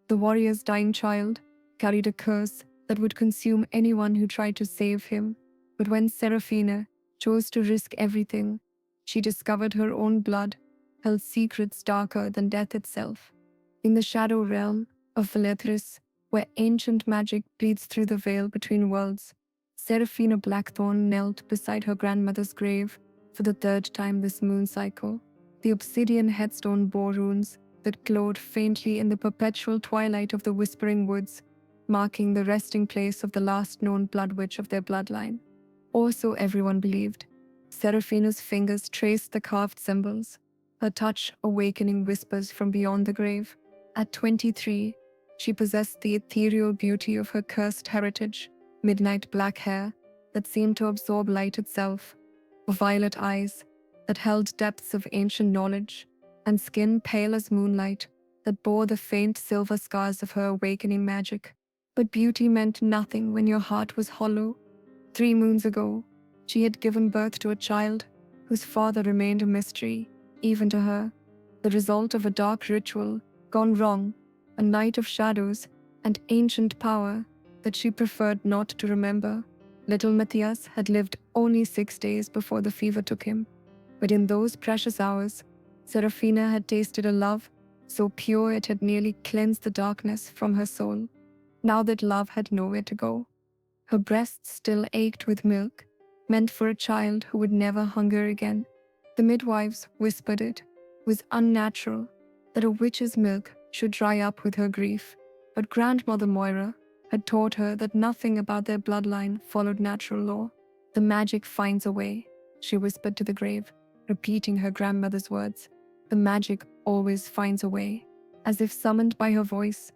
The warrior's dying child carried a curse that would consume anyone who tried to save him. But when Seraphina chose to risk everything, she discovered her own blood held secrets darker than death itself. In the shadow realm of Velethris, where ancient magic bleeds through the veil between worlds, Seraphina Blackthorn knelt beside her grandmother's grave for the third time this moon cycle. The obsidian headstone bore runes that glowed faintly in the perpetual twilight of the Whispering Woods, marking the resting place of the last known blood witch of their bloodline. Or so everyone believed. Seraphina's fingers traced the carved symbols, her touch awakening whispers from beyond the grave. At 23, she possessed the ethereal beauty of her cursed heritage, midnight black hair that seemed to absorb light itself, violet eyes that held depths of ancient knowledge, and skin pale as moonlight that bore the faint silver scars of her awakening magic. But beauty meant nothing when your heart was hollow. 3 moons ago, she had given birth to a child whose father remained a mystery, even to her, the result of a dark ritual gone wrong, a night of shadows and ancient power that she preferred not to remember. Little Matthias had lived only 6 days before the fever took him, but in those precious hours, Seraphina had tasted a love so pure it had nearly cleansed the darkness from her soul. Now that love had nowhere to go, her breasts still ached with milk, meant for a child who would never hunger again. The midwives whispered it was unnatural that a witch's milk should dry up with her grief, but Grandmother Moira had taught her that nothing about their bloodline followed natural law. The magic finds a way, she whispered to the grave, repeating her grandmother's words. The magic always finds a way. As if summoned by her voice,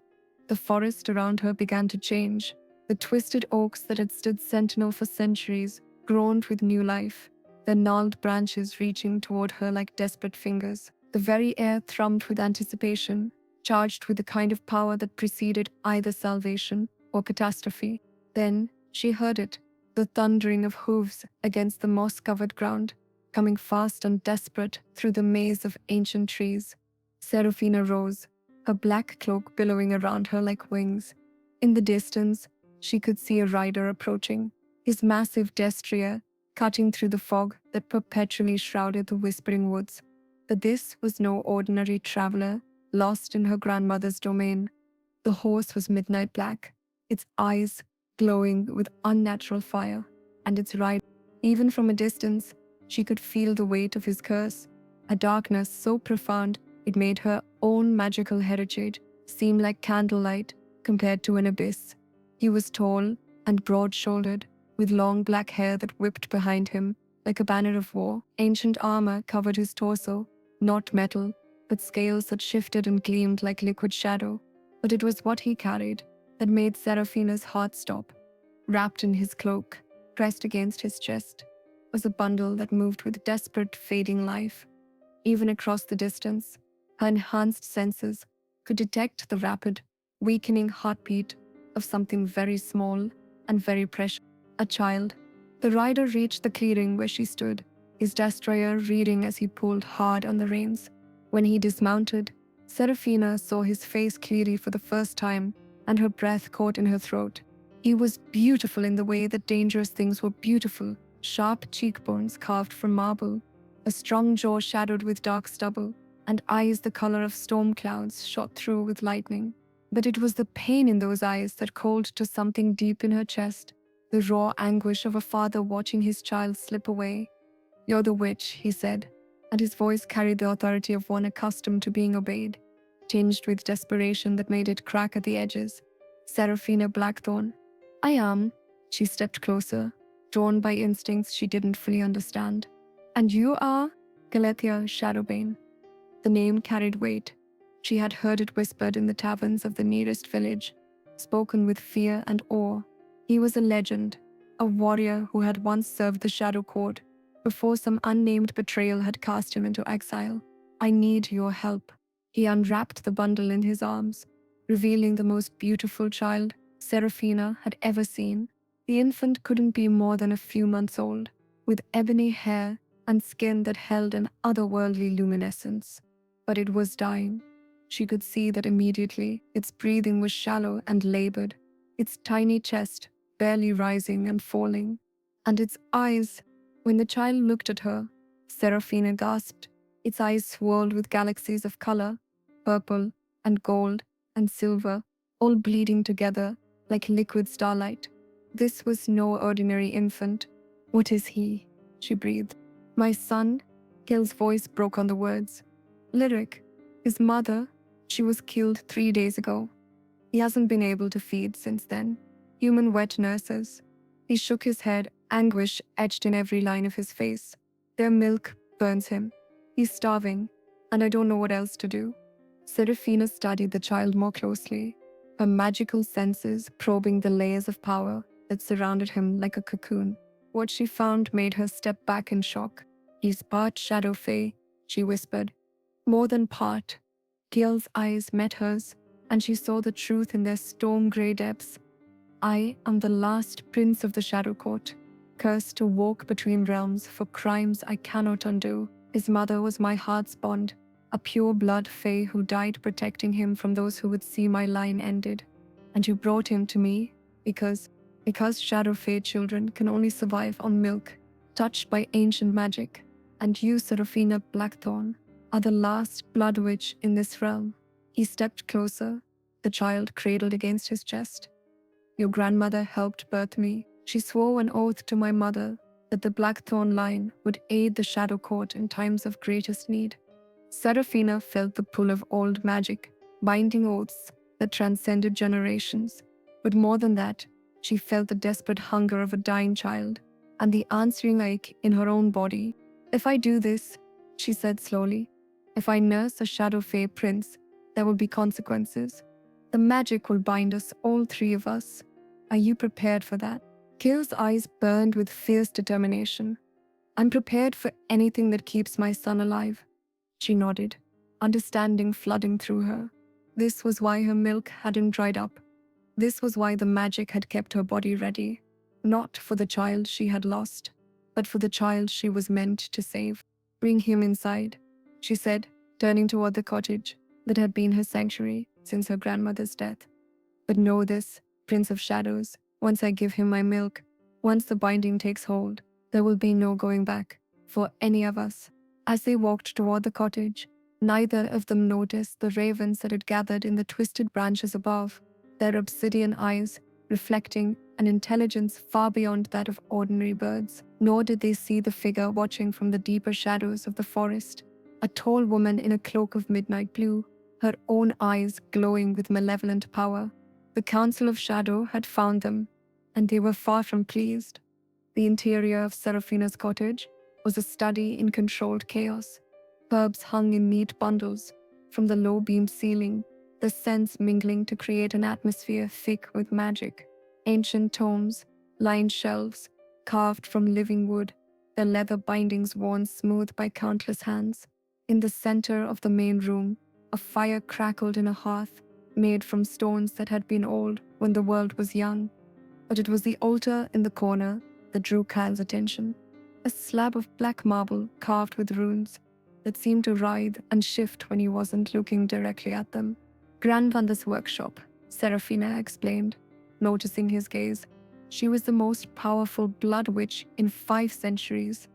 the forest around her began to change. The twisted oaks that had stood sentinel for centuries groaned with new life, their gnarled branches reaching toward her like desperate fingers. The very air thrummed with anticipation, charged with the kind of power that preceded either salvation or catastrophe. Then she heard it, the thundering of hooves against the moss-covered ground, coming fast and desperate through the maze of ancient trees. Seraphina rose, her black cloak billowing around her like wings. In the distance, she could see a rider approaching, his massive destrier cutting through the fog that perpetually shrouded the Whispering Woods. But this was no ordinary traveler, lost in her grandmother's domain. The horse was midnight black, its eyes glowing with unnatural fire, and its rider, even from a distance, she could feel the weight of his curse, a darkness so profound it made her own magical heritage seem like candlelight compared to an abyss. He was tall and broad-shouldered, with long black hair that whipped behind him like a banner of war. Ancient armor covered his torso, not metal, but scales that shifted and gleamed like liquid shadow. But it was what he carried that made Seraphina's heart stop. Wrapped in his cloak, pressed against his chest, was a bundle that moved with desperate, fading life. Even across the distance, her enhanced senses could detect the rapid, weakening heartbeat of something very small and very precious. A child. The rider reached the clearing where she stood, his destrier rearing as he pulled hard on the reins. When he dismounted, Seraphina saw his face clearly for the first time, and her breath caught in her throat. He was beautiful in the way that dangerous things were beautiful, sharp cheekbones carved from marble, a strong jaw shadowed with dark stubble, and eyes the color of storm clouds shot through with lightning. But it was the pain in those eyes that called to something deep in her chest, the raw anguish of a father watching his child slip away. "You're the witch," he said, and his voice carried the authority of one accustomed to being obeyed, tinged with desperation that made it crack at the edges. Seraphina Blackthorn. "I am." She stepped closer, drawn by instincts she didn't fully understand. "And you are?" Galethia Shadowbane. The name carried weight. She had heard it whispered in the taverns of the nearest village, spoken with fear and awe. He was a legend, a warrior who had once served the Shadow Court, before some unnamed betrayal had cast him into exile. "I need your help." He unwrapped the bundle in his arms, revealing the most beautiful child Seraphina had ever seen. The infant couldn't be more than a few months old, with ebony hair and skin that held an otherworldly luminescence. But it was dying. She could see that immediately. Its breathing was shallow and labored, its tiny chest barely rising and falling. And its eyes, when the child looked at her, Seraphina gasped. Its eyes swirled with galaxies of color, purple and gold and silver, all bleeding together like liquid starlight. This was no ordinary infant. What is he? She breathed. My son? Kale's voice broke on the words. Lyric. His mother, she was killed 3 days ago. He hasn't been able to feed since then. Human wet nurses. He shook his head, anguish etched in every line of his face. Their milk burns him. He's starving, and I don't know what else to do. Seraphina studied the child more closely, her magical senses probing the layers of power that surrounded him like a cocoon. What she found made her step back in shock. He's part Shadow Fae, she whispered. More than part. Gail's eyes met hers, and she saw the truth in their storm-grey depths. I am the last prince of the Shadow Court, cursed to walk between realms for crimes I cannot undo. His mother was my heart's bond, a pure-blood fae who died protecting him from those who would see my line ended. And you brought him to me because Shadow Fae children can only survive on milk, touched by ancient magic. And you, Seraphina Blackthorn, are the last blood witch in this realm. He stepped closer, the child cradled against his chest. Your grandmother helped birth me. She swore an oath to my mother that the Blackthorn line would aid the Shadow Court in times of greatest need. Seraphina felt the pull of old magic, binding oaths that transcended generations. But more than that, she felt the desperate hunger of a dying child and the answering ache in her own body. If I do this, she said slowly, if I nurse a Shadow Fae Prince, there will be consequences. The magic will bind us, all three of us. Are you prepared for that? Kale's eyes burned with fierce determination. I'm prepared for anything that keeps my son alive. She nodded, understanding flooding through her. This was why her milk hadn't dried up. This was why the magic had kept her body ready. Not for the child she had lost, but for the child she was meant to save. Bring him inside, she said, turning toward the cottage that had been her sanctuary since her grandmother's death. But know this, Prince of Shadows, once I give him my milk, once the binding takes hold, there will be no going back for any of us. As they walked toward the cottage, neither of them noticed the ravens that had gathered in the twisted branches above, their obsidian eyes reflecting an intelligence far beyond that of ordinary birds. Nor did they see the figure watching from the deeper shadows of the forest, a tall woman in a cloak of midnight blue, her own eyes glowing with malevolent power. The Council of Shadow had found them, and they were far from pleased. The interior of Seraphina's cottage was a study in controlled chaos. Herbs hung in neat bundles from the low-beamed ceiling, the scents mingling to create an atmosphere thick with magic. Ancient tomes lined shelves, carved from living wood, their leather bindings worn smooth by countless hands. In the center of the main room, a fire crackled in a hearth made from stones that had been old when the world was young. But it was the altar in the corner that drew Kyle's attention. A slab of black marble carved with runes that seemed to writhe and shift when he wasn't looking directly at them. Grandmother's workshop, Seraphina explained, noticing his gaze. She was the most powerful blood witch in 5 centuries.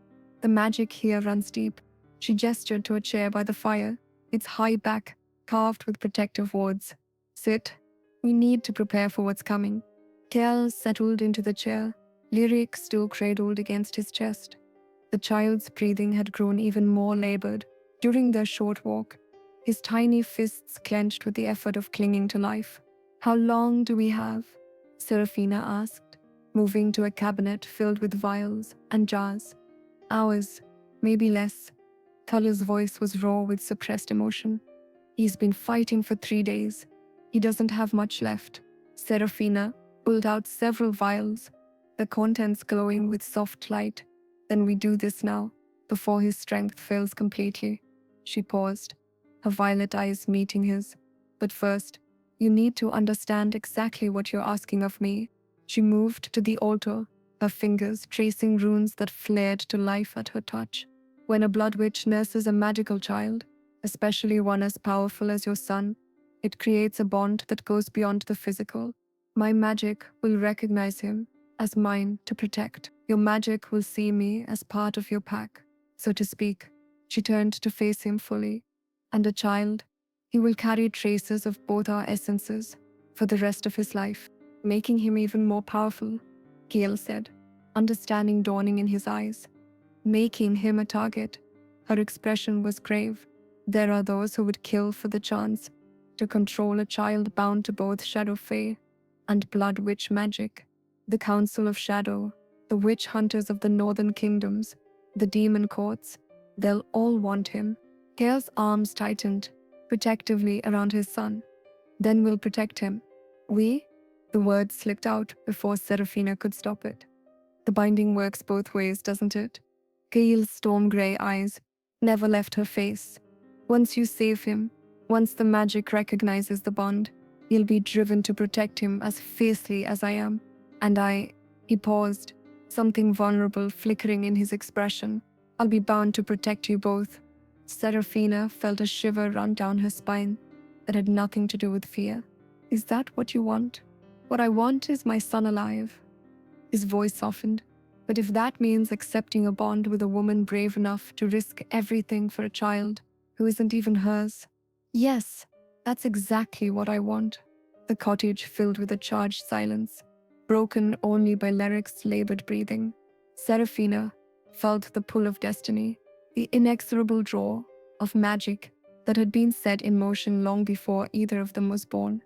The magic here runs deep. She gestured to a chair by the fire, its high back carved with protective wards. Sit. We need to prepare for what's coming. Kel settled into the chair, Lyric still cradled against his chest. The child's breathing had grown even more labored during their short walk, his tiny fists clenched with the effort of clinging to life. How long do we have? Seraphina asked, moving to a cabinet filled with vials and jars. Hours, maybe less. Culler's voice was raw with suppressed emotion. He's been fighting for 3 days. He doesn't have much left. Seraphina pulled out several vials, the contents glowing with soft light. Then we do this now, before his strength fails completely. She paused, her violet eyes meeting his. But first, you need to understand exactly what you're asking of me. She moved to the altar, her fingers tracing runes that flared to life at her touch. When a blood witch nurses a magical child, especially one as powerful as your son. It creates a bond that goes beyond the physical. My magic will recognize him as mine to protect. Your magic will see me as part of your pack, so to speak. She turned to face him fully. And a child, he will carry traces of both our essences for the rest of his life, making him even more powerful, Gale said, understanding dawning in his eyes. Making him a target. Her expression was grave. There are those who would kill for the chance to control a child bound to both Shadow Fae and Blood Witch magic. The Council of Shadow, the witch hunters of the northern kingdoms, the demon courts, they'll all want him. Gale's arms tightened protectively around his son. Then we'll protect him. We? The word slipped out before Seraphina could stop it. The binding works both ways, doesn't it? Gale's storm-grey eyes never left her face. Once you save him, once the magic recognizes the bond, you'll be driven to protect him as fiercely as I am. And he paused, something vulnerable flickering in his expression. I'll be bound to protect you both. Seraphina felt a shiver run down her spine that had nothing to do with fear. Is that what you want? What I want is my son alive. His voice softened. But if that means accepting a bond with a woman brave enough to risk everything for a child who isn't even hers, yes, that's exactly what I want. The cottage filled with a charged silence, broken only by Lyric's labored breathing. Seraphina felt the pull of destiny, the inexorable draw of magic that had been set in motion long before either of them was born.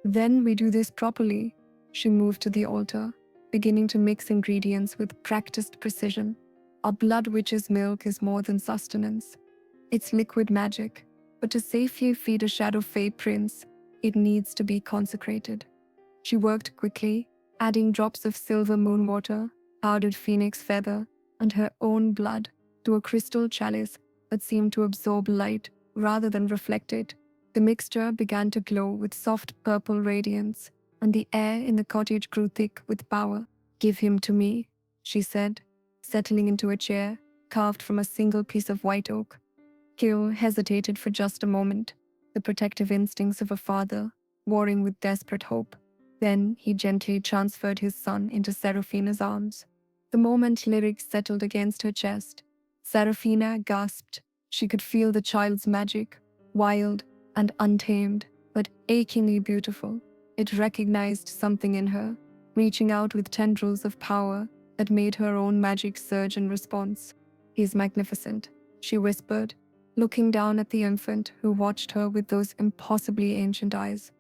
Then we do this properly. She moved to the altar, beginning to mix ingredients with practiced precision. Our blood witch's milk is more than sustenance. It's liquid magic, but to safely feed a Shadow Fae Prince, it needs to be consecrated. She worked quickly, adding drops of silver moon water, powdered phoenix feather, and her own blood to a crystal chalice that seemed to absorb light rather than reflect it. The mixture began to glow with soft purple radiance, and the air in the cottage grew thick with power. Give him to me, she said, settling into a chair carved from a single piece of white oak. Gale hesitated for just a moment, the protective instincts of a father warring with desperate hope. Then he gently transferred his son into Seraphina's arms. The moment Lyric settled against her chest, Seraphina gasped. She could feel the child's magic, wild and untamed, but achingly beautiful. It recognized something in her, reaching out with tendrils of power that made her own magic surge in response. He's magnificent, she whispered, looking down at the infant who watched her with those impossibly ancient eyes.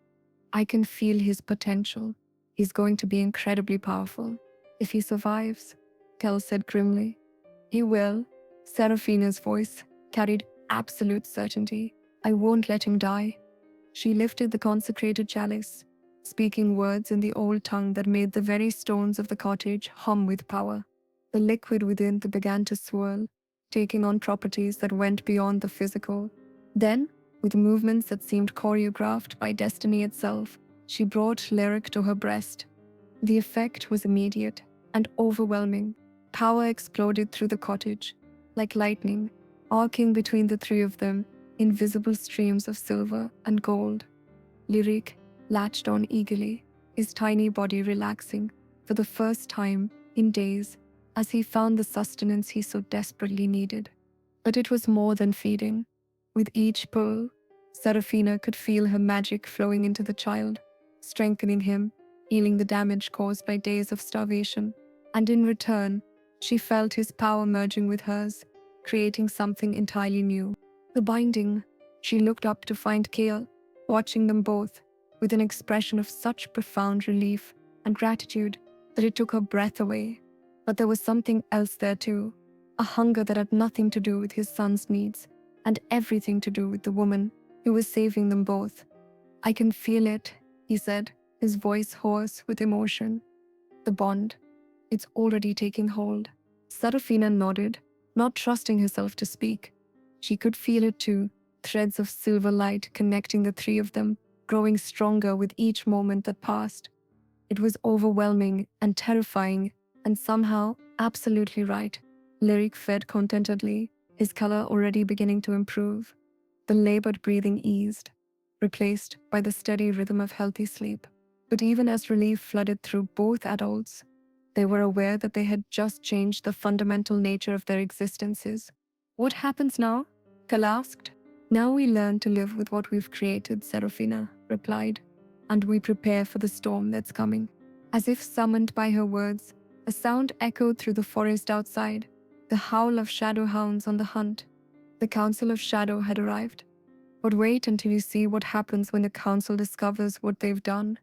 I can feel his potential. He's going to be incredibly powerful. If he survives, Kel said grimly. He will. Seraphina's voice carried absolute certainty. I won't let him die. She lifted the consecrated chalice, speaking words in the old tongue that made the very stones of the cottage hum with power. The liquid within began to swirl, taking on properties that went beyond the physical. Then, with movements that seemed choreographed by destiny itself, she brought Lyric to her breast. The effect was immediate and overwhelming. Power exploded through the cottage, like lightning, arcing between the three of them in visible streams of silver and gold. Lyric latched on eagerly, his tiny body relaxing for the first time in days as he found the sustenance he so desperately needed. But it was more than feeding. With each pull, Seraphina could feel her magic flowing into the child, strengthening him, healing the damage caused by days of starvation. And in return, she felt his power merging with hers, creating something entirely new. The binding, she looked up to find Gale, watching them both, with an expression of such profound relief and gratitude that it took her breath away. But there was something else there too, a hunger that had nothing to do with his son's needs, and everything to do with the woman who was saving them both. I can feel it, he said, his voice hoarse with emotion. The bond, it's already taking hold. Seraphina nodded, not trusting herself to speak. She could feel it too, threads of silver light connecting the three of them, growing stronger with each moment that passed. It was overwhelming and terrifying, and somehow absolutely right. Lyric fed contentedly, his color already beginning to improve. The labored breathing eased, replaced by the steady rhythm of healthy sleep. But even as relief flooded through both adults, they were aware that they had just changed the fundamental nature of their existences. What happens now? Kal asked. Now we learn to live with what we've created, Serafina replied, and we prepare for the storm that's coming. As if summoned by her words, a sound echoed through the forest outside, the howl of shadow hounds on the hunt. The Council of Shadow had arrived. But wait until you see what happens when the Council discovers what they've done.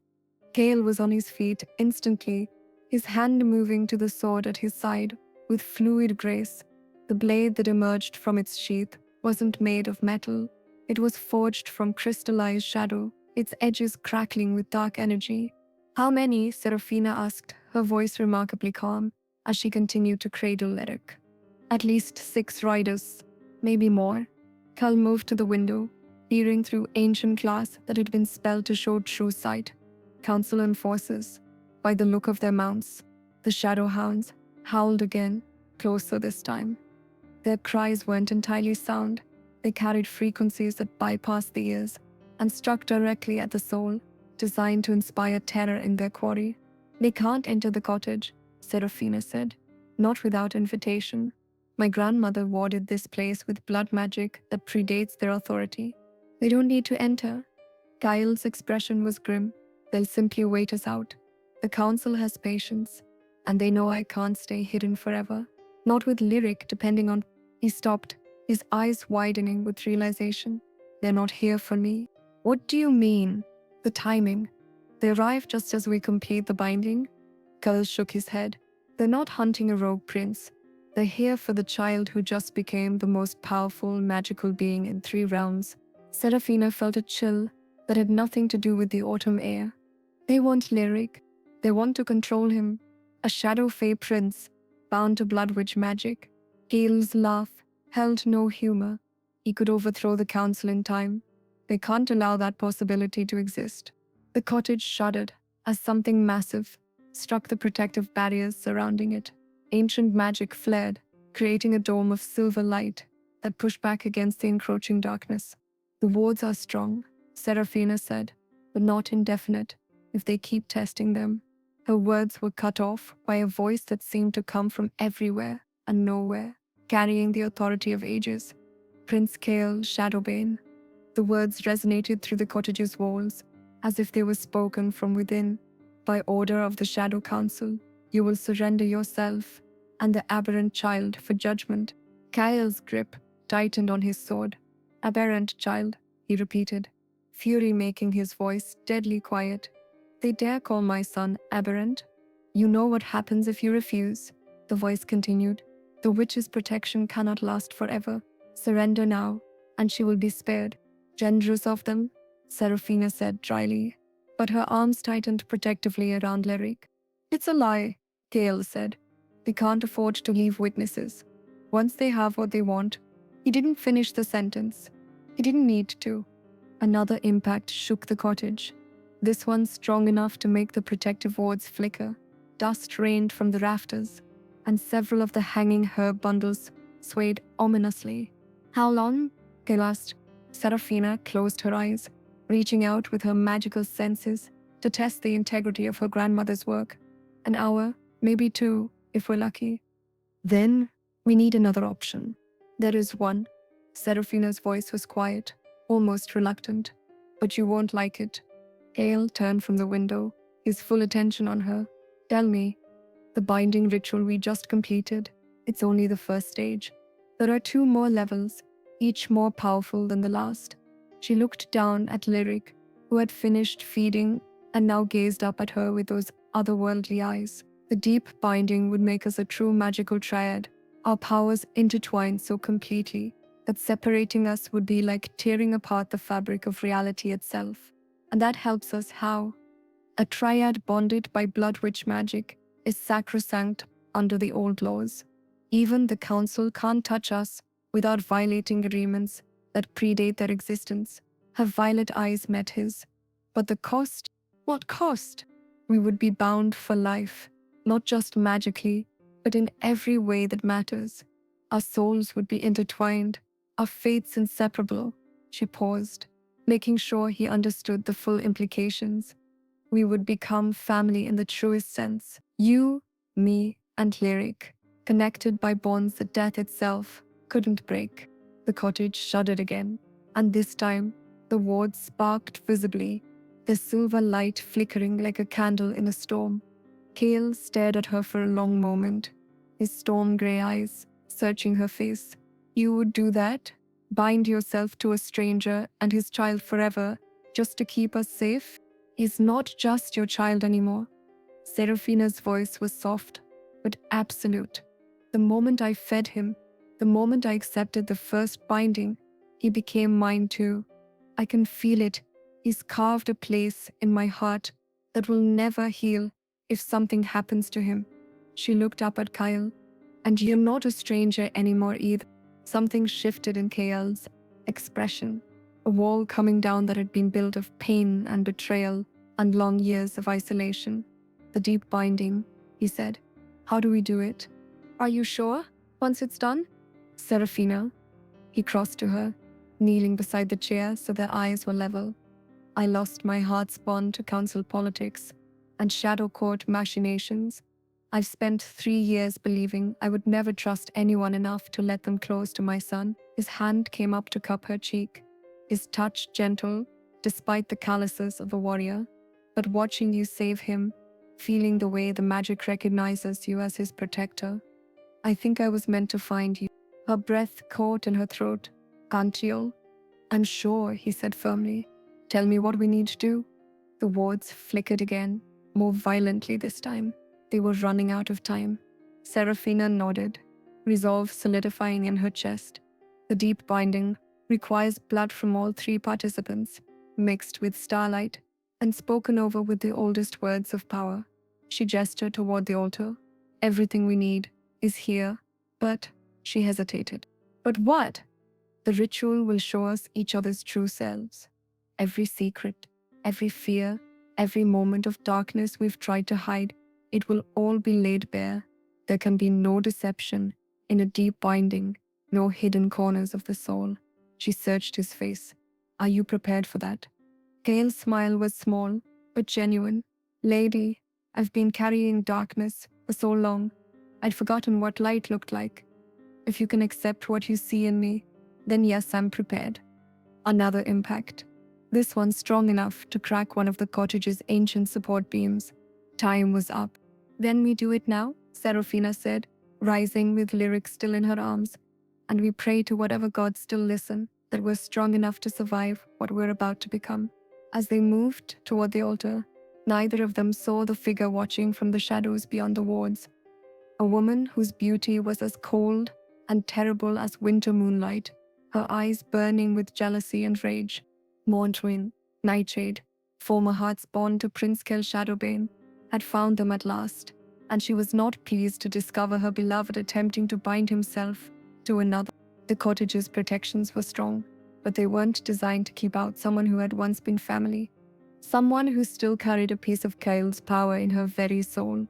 Gale was on his feet instantly, his hand moving to the sword at his side with fluid grace. The blade that emerged from its sheath wasn't made of metal. It was forged from crystallized shadow, its edges crackling with dark energy. How many? Serafina asked, her voice remarkably calm, as she continued to cradle Eric. At least 6 riders, maybe more. Kal moved to the window, peering through ancient glass that had been spelled to show true sight. Council enforcers, by the look of their mounts. The shadow hounds howled again, closer this time. Their cries weren't entirely sound. They carried frequencies that bypassed the ears and struck directly at the soul, designed to inspire terror in their quarry. They can't enter the cottage, Serafina said, not without invitation. My grandmother warded this place with blood magic that predates their authority. They don't need to enter. Kyle's expression was grim. They'll simply wait us out. The council has patience, and they know I can't stay hidden forever. Not with Lyric depending on... He stopped, his eyes widening with realization. They're not here for me. What do you mean? The timing. They arrive just as we complete the binding? Kyle shook his head. They're not hunting a rogue prince. They're here for the child who just became the most powerful magical being in 3 realms. Serafina felt a chill that had nothing to do with the autumn air. They want Lyric. They want to control him. A Shadow Fae Prince, bound to blood witch magic. Gale's laugh held no humor. He could overthrow the council in time. They can't allow that possibility to exist. The cottage shuddered as something massive struck the protective barriers surrounding it. Ancient magic flared, creating a dome of silver light that pushed back against the encroaching darkness. The wards are strong, Serafina said, but not indefinite if they keep testing them. Her words were cut off by a voice that seemed to come from everywhere and nowhere, carrying the authority of ages. Prince Kale Shadowbane. The words resonated through the cottage's walls, as if they were spoken from within. By order of the Shadow Council, you will surrender yourself and the aberrant child for judgment. Kyle's grip tightened on his sword. Aberrant child, he repeated, fury making his voice deadly quiet. They dare call my son aberrant? You know what happens if you refuse, the voice continued. The witch's protection cannot last forever. Surrender now, and she will be spared. Generous of them, Serafina said dryly, but her arms tightened protectively around Lyric. It's a lie, Gale said. They can't afford to leave witnesses. Once they have what they want. He didn't finish the sentence. He didn't need to. Another impact shook the cottage. This one strong enough to make the protective wards flicker. Dust rained from the rafters, and several of the hanging herb bundles swayed ominously. How long? Gale asked. Serafina closed her eyes, reaching out with her magical senses to test the integrity of her grandmother's work. An hour, maybe 2, if we're lucky. Then, we need another option. There is one. Serafina's voice was quiet, almost reluctant. But you won't like it. Gale turned from the window, his full attention on her. Tell me. The binding ritual we just completed. It's only the first stage. There are 2 more levels, each more powerful than the last. She looked down at Lyric, who had finished feeding and now gazed up at her with those otherworldly eyes. The deep binding would make us a true magical triad, our powers intertwined so completely that separating us would be like tearing apart the fabric of reality itself. And that helps us how? A triad bonded by blood witch magic is sacrosanct under the old laws. Even the council can't touch us without violating agreements that predate their existence. Her violet eyes met his. But the cost? What cost? We would be bound for life, not just magically, but in every way that matters. Our souls would be intertwined, our fates inseparable. She paused, making sure he understood the full implications. We would become family in the truest sense. You, me, and Lyric, connected by bonds that death itself couldn't break. The cottage shuddered again, and this time the wards sparked visibly, their silver light flickering like a candle in a storm. Kale stared at her for a long moment, his storm grey eyes searching her face. You would do that? Bind yourself to a stranger and his child forever, just to keep us safe? He's not just your child anymore. Seraphina's voice was soft, but absolute. The moment I fed him, the moment I accepted the first binding, he became mine too. I can feel it. He's carved a place in my heart that will never heal if something happens to him. She looked up at Kyle. And you're not a stranger anymore either. Something shifted in Kyle's expression. A wall coming down that had been built of pain and betrayal and long years of isolation. The deep binding, he said. How do we do it? Are you sure? Once it's done? Seraphina. He crossed to her, kneeling beside the chair so their eyes were level. I lost my heart's bond to council politics and shadow court machinations. I've spent 3 years believing I would never trust anyone enough to let them close to my son. His hand came up to cup her cheek, his touch gentle, despite the calluses of a warrior. But watching you save him, feeling the way the magic recognizes you as his protector, I think I was meant to find you. Her breath caught in her throat. Can't you? I'm sure, he said firmly. Tell me what we need to do. The wards flickered again, more violently this time. They were running out of time. Seraphina nodded, resolve solidifying in her chest. The deep binding requires blood from all 3 participants, mixed with starlight and spoken over with the oldest words of power. She gestured toward the altar. Everything we need is here, but she hesitated. But what? The ritual will show us each other's true selves. Every secret, every fear, every moment of darkness we've tried to hide, it will all be laid bare. There can be no deception in a deep binding, no hidden corners of the soul. She searched his face. Are you prepared for that? Gale's smile was small, but genuine. Lady, I've been carrying darkness for so long. I'd forgotten what light looked like. If you can accept what you see in me, then yes, I'm prepared. Another impact. This one strong enough to crack one of the cottage's ancient support beams. Time was up. Then we do it now, Seraphina said, rising with Lyric still in her arms. And we pray to whatever gods still listen, that we're strong enough to survive what we're about to become. As they moved toward the altar, neither of them saw the figure watching from the shadows beyond the wards. A woman whose beauty was as cold and terrible as winter moonlight, her eyes burning with jealousy and rage. Morntwin, Nightshade, former heart's bond to Prince Kel Shadowbane, had found them at last, and she was not pleased to discover her beloved attempting to bind himself to another. The cottage's protections were strong, but they weren't designed to keep out someone who had once been family. Someone who still carried a piece of Kyle's power in her very soul.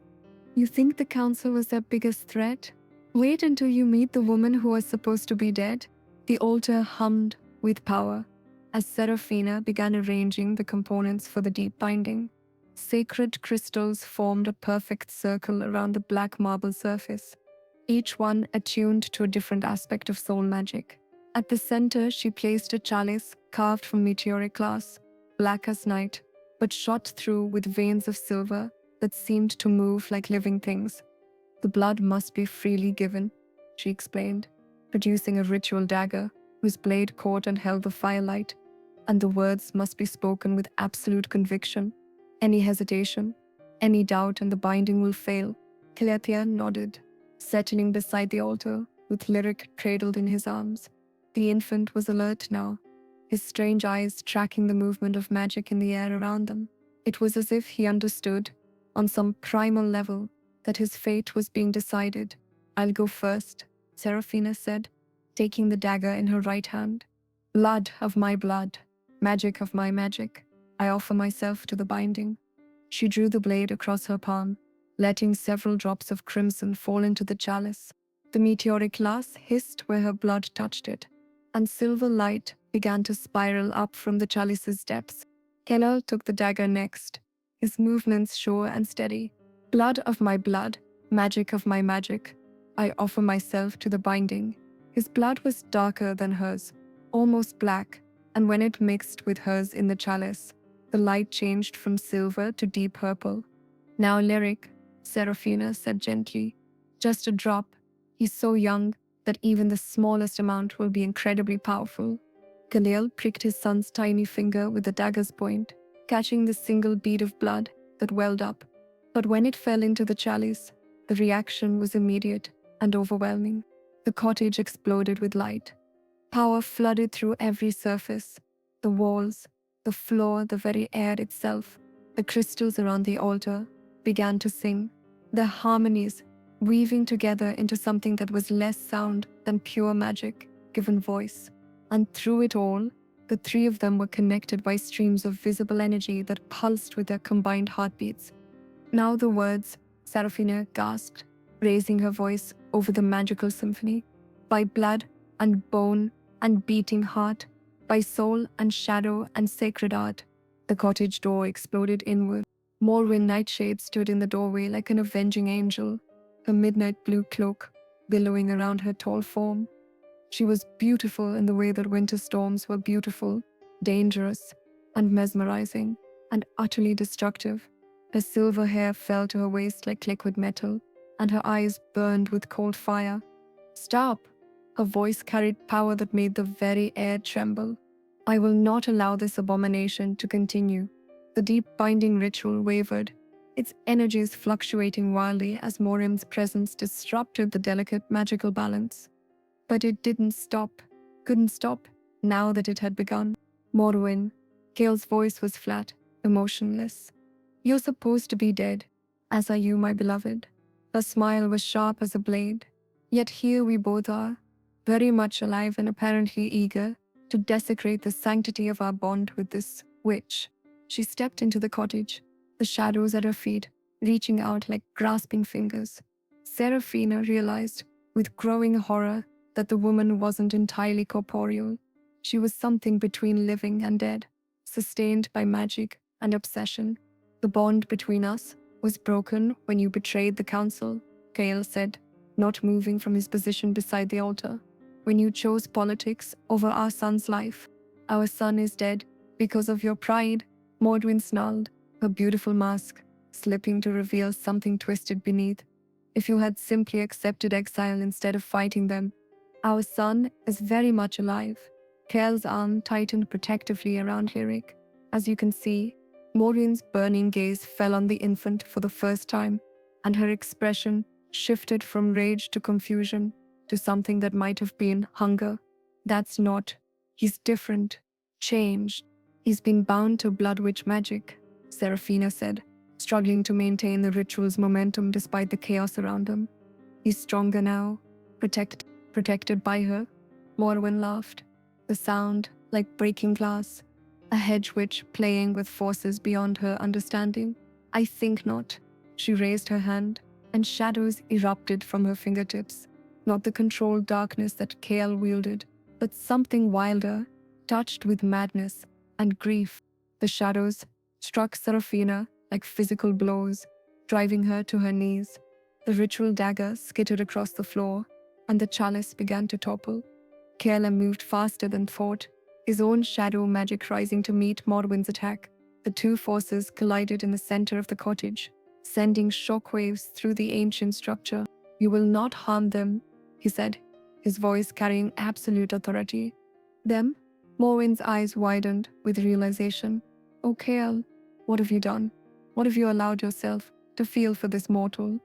You think the council was their biggest threat? Wait until you meet the woman who was supposed to be dead. The altar hummed with power as Seraphina began arranging the components for the deep binding. Sacred crystals formed a perfect circle around the black marble surface, each one attuned to a different aspect of soul magic. At the center, she placed a chalice carved from meteoric glass, black as night, but shot through with veins of silver that seemed to move like living things. The blood must be freely given, she explained, producing a ritual dagger whose blade caught and held the firelight, and the words must be spoken with absolute conviction. Any hesitation, any doubt, and the binding will fail. Cleathia nodded, settling beside the altar with Lyric cradled in his arms. The infant was alert now, his strange eyes tracking the movement of magic in the air around them. It was as if he understood, on some primal level, that his fate was being decided. I'll go first, Seraphina said, taking the dagger in her right hand. Blood of my blood, magic of my magic, I offer myself to the binding. She drew the blade across her palm, letting several drops of crimson fall into the chalice. The meteoric glass hissed where her blood touched it, and silver light began to spiral up from the chalice's depths. Kelal took the dagger next, his movements sure and steady. Blood of my blood, magic of my magic, I offer myself to the binding. His blood was darker than hers, almost black, and when it mixed with hers in the chalice, the light changed from silver to deep purple. Now lyric, Seraphina said gently. Just a drop. He's so young that even the smallest amount will be incredibly powerful. Khalil pricked his son's tiny finger with the dagger's point, catching the single bead of blood that welled up. But when it fell into the chalice, the reaction was immediate and overwhelming. The cottage exploded with light. Power flooded through every surface, the walls, the floor, the very air itself. The crystals around the altar began to sing, their harmonies weaving together into something that was less sound than pure magic given voice. And through it all, the three of them were connected by streams of visible energy that pulsed with their combined heartbeats. Now the words, Seraphina gasped, raising her voice over the magical symphony. By blood and bone and beating heart, by soul and shadow and sacred art, the cottage door exploded inward. Morwen Nightshade stood in the doorway like an avenging angel, her midnight blue cloak billowing around her tall form. She was beautiful in the way that winter storms were beautiful, dangerous, and mesmerizing, and utterly destructive. Her silver hair fell to her waist like liquid metal, and her eyes burned with cold fire. Stop! Her voice carried power that made the very air tremble. I will not allow this abomination to continue. The deep binding ritual wavered, its energies fluctuating wildly as Morim's presence disrupted the delicate magical balance. But it didn't stop, couldn't stop, now that it had begun. Morwen, Kale's voice was flat, emotionless. You're supposed to be dead, as are you, my beloved. Her smile was sharp as a blade. Yet here we both are, very much alive and apparently eager to desecrate the sanctity of our bond with this witch. She stepped into the cottage, the shadows at her feet reaching out like grasping fingers. Seraphina realized, with growing horror, that the woman wasn't entirely corporeal. She was something between living and dead, sustained by magic and obsession. The bond between us was broken when you betrayed the council, Kale said, not moving from his position beside the altar. When you chose politics over our son's life. Our son is dead because of your pride, Mordwin snarled, her beautiful mask slipping to reveal something twisted beneath. If you had simply accepted exile instead of fighting them. Our son is very much alive. Kale's arm tightened protectively around Lyric. As you can see, Maureen's burning gaze fell on the infant for the first time, and her expression shifted from rage to confusion to something that might have been hunger. That's not. He's different. Changed. He's been bound to Blood Witch magic, Seraphina said, struggling to maintain the ritual's momentum despite the chaos around him. He's stronger now, protected by her. Morwen laughed, the sound like breaking glass, a hedge witch playing with forces beyond her understanding. I think not. She raised her hand, and shadows erupted from her fingertips. Not the controlled darkness that Kale wielded, but something wilder, touched with madness and grief. The shadows struck Seraphina like physical blows, driving her to her knees. The ritual dagger skittered across the floor, and the chalice began to topple. Kale moved faster than thought, his own shadow magic rising to meet Morwen's attack. The two forces collided in the center of the cottage, sending shockwaves through the ancient structure. You will not harm them, he said, his voice carrying absolute authority. Them? Morwen's eyes widened with realization. Oh, Kale, what have you done? What have you allowed yourself to feel for this mortal?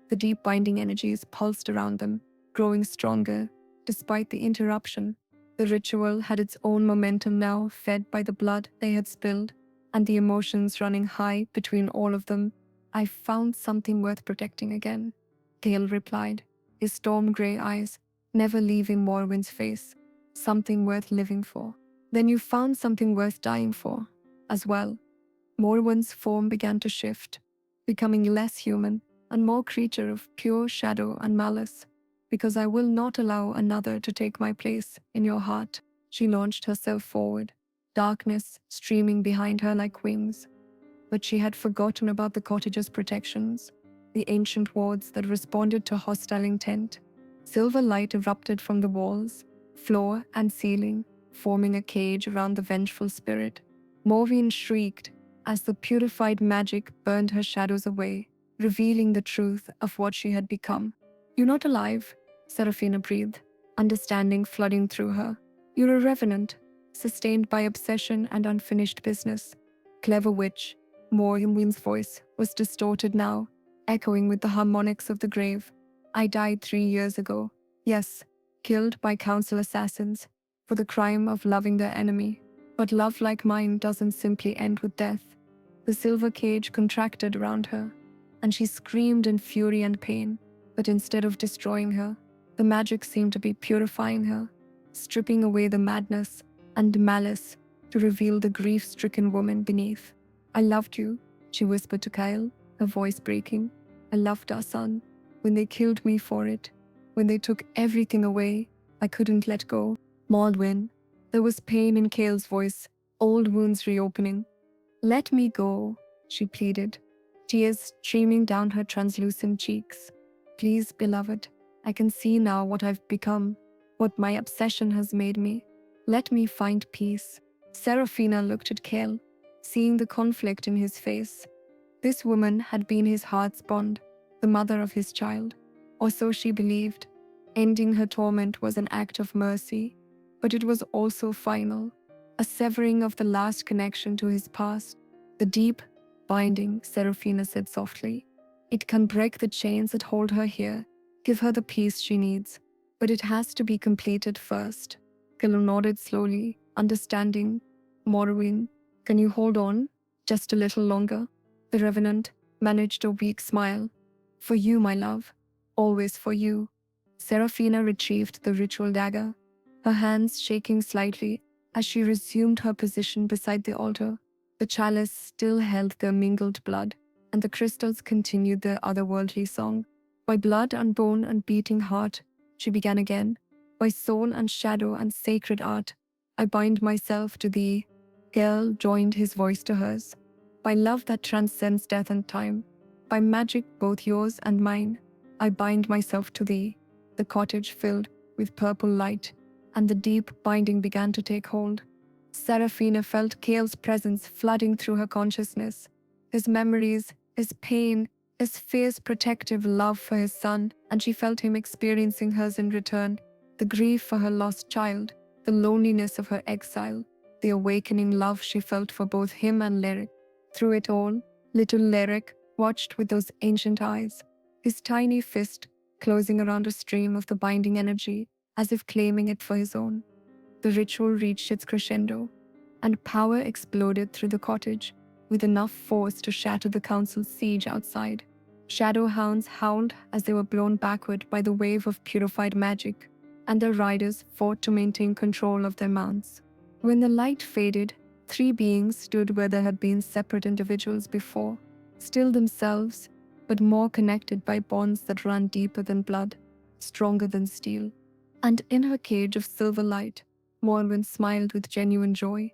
The deep binding energies pulsed around them, growing stronger, despite the interruption. The ritual had its own momentum now, fed by the blood they had spilled, and the emotions running high between all of them. I found something worth protecting again, Gale replied, his storm grey eyes never leaving Morwen's face. Something worth living for. Then you found something worth dying for, as well. Morwen's form began to shift, becoming less human and more creature of pure shadow and malice, because I will not allow another to take my place in your heart. She launched herself forward, darkness streaming behind her like wings. But she had forgotten about the cottage's protections, the ancient wards that responded to hostile intent. Silver light erupted from the walls, floor, and ceiling, forming a cage around the vengeful spirit. Maureen shrieked as the purified magic burned her shadows away, revealing the truth of what she had become. "You're not alive," Seraphina breathed, understanding flooding through her. "You're a revenant, sustained by obsession and unfinished business." Clever witch, Maureen's voice was distorted now, echoing with the harmonics of the grave. "I died 3 years ago. Yes, killed by council assassins for the crime of loving their enemy. But love like mine doesn't simply end with death." The silver cage contracted around her, and she screamed in fury and pain. But instead of destroying her, the magic seemed to be purifying her, stripping away the madness and malice to reveal the grief-stricken woman beneath. "I loved you," she whispered to Kyle, her voice breaking. "I loved our son. When they killed me for it, when they took everything away, I couldn't let go." Maldwyn. There was pain in Kale's voice, old wounds reopening. "Let me go," she pleaded, tears streaming down her translucent cheeks. "Please, beloved, I can see now what I've become, what my obsession has made me. Let me find peace." Seraphina looked at Kale, seeing the conflict in his face. This woman had been his heart's bond, the mother of his child, or so she believed. Ending her torment was an act of mercy, but it was also final, a severing of the last connection to his past. "The deep binding," Seraphina said softly. "It can break the chains that hold her here, give her the peace she needs, but it has to be completed first." Kale nodded slowly, understanding. "Morrowind, can you hold on just a little longer?" The Revenant managed a weak smile. "For you, my love. Always for you." Seraphina retrieved the ritual dagger, her hands shaking slightly as she resumed her position beside the altar. The chalice still held their mingled blood, and the crystals continued their otherworldly song. "By blood and bone and beating heart," she began again, "by soul and shadow and sacred art, I bind myself to thee." Gale joined his voice to hers. "By love that transcends death and time, by magic both yours and mine, I bind myself to thee." The cottage filled with purple light, and the deep binding began to take hold. Seraphina felt Kale's presence flooding through her consciousness. His memories, his pain, his fierce protective love for his son, and she felt him experiencing hers in return. The grief for her lost child, the loneliness of her exile, the awakening love she felt for both him and Lyric. Through it all, little Lyric watched with those ancient eyes, his tiny fist closing around a stream of the binding energy, as if claiming it for his own. The ritual reached its crescendo, and power exploded through the cottage, with enough force to shatter the council's siege outside. Shadow hounds howled as they were blown backward by the wave of purified magic, and their riders fought to maintain control of their mounts. When the light faded, 3 beings stood where there had been separate individuals before, still themselves, but more connected by bonds that ran deeper than blood, stronger than steel. And in her cage of silver light, Morwen smiled with genuine joy.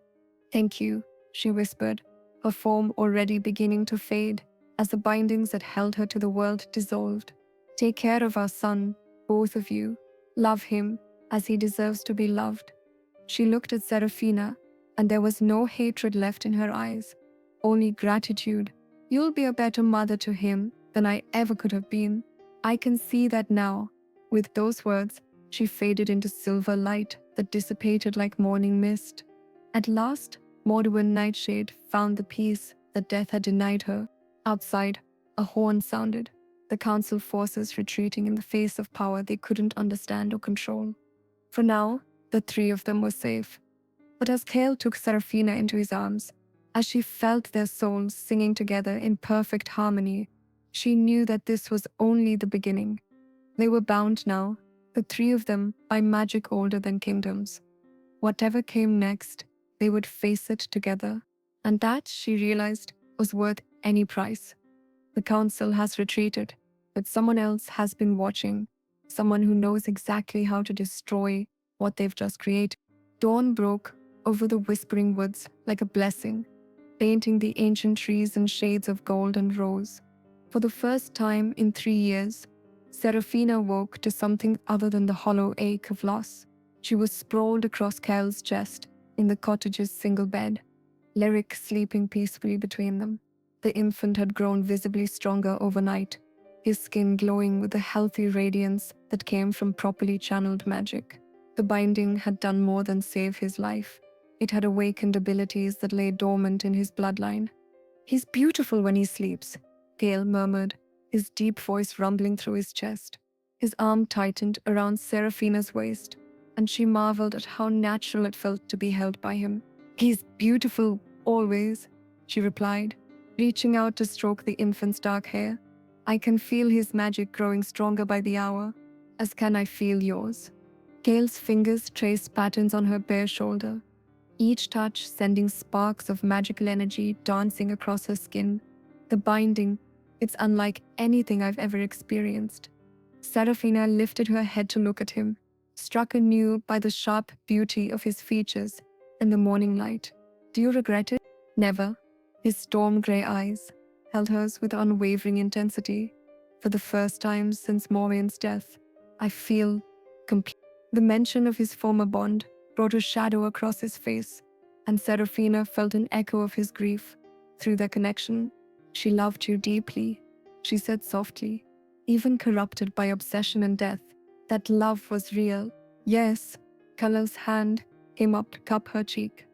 "Thank you," she whispered, her form already beginning to fade as the bindings that held her to the world dissolved. "Take care of our son, both of you. Love him as he deserves to be loved." She looked at Seraphina, and there was no hatred left in her eyes, only gratitude. "You'll be a better mother to him than I ever could have been. I can see that now." With those words, she faded into silver light that dissipated like morning mist. At last, Morduin Nightshade found the peace that death had denied her. Outside, a horn sounded, the council forces retreating in the face of power they couldn't understand or control. For now, the 3 of them were safe. But as Kale took Seraphina into his arms, as she felt their souls singing together in perfect harmony, she knew that this was only the beginning. They were bound now, the 3 of them, by magic older than kingdoms. Whatever came next, they would face it together, and that, she realized, was worth any price. The council has retreated, but someone else has been watching, someone who knows exactly how to destroy what they've just created. Dawn broke over the whispering woods like a blessing, painting the ancient trees in shades of gold and rose. For the first time in 3 years, Serafina woke to something other than the hollow ache of loss. She was sprawled across Kyle's chest in the cottage's single bed, Lyric sleeping peacefully between them. The infant had grown visibly stronger overnight, his skin glowing with the healthy radiance that came from properly channeled magic. The binding had done more than save his life. It had awakened abilities that lay dormant in his bloodline. "He's beautiful when he sleeps," Gale murmured, his deep voice rumbling through his chest. His arm tightened around Serafina's waist, and she marveled at how natural it felt to be held by him. "He's beautiful, always," she replied, reaching out to stroke the infant's dark hair. "I can feel his magic growing stronger by the hour, as can I feel yours." Gale's fingers traced patterns on her bare shoulder, each touch sending sparks of magical energy dancing across her skin. The binding, it's unlike anything I've ever experienced. Serafina lifted her head to look at him, struck anew by the sharp beauty of his features in the morning light. "Do you regret it?" "Never." His storm grey eyes held hers with unwavering intensity. "For the first time since Morven's death, I feel complete." The mention of his former bond brought a shadow across his face, and Serafina felt an echo of his grief through their connection. "She loved you deeply," she said softly, "even corrupted by obsession and death. That love was real." "Yes." Kala's hand came up to cup her cheek.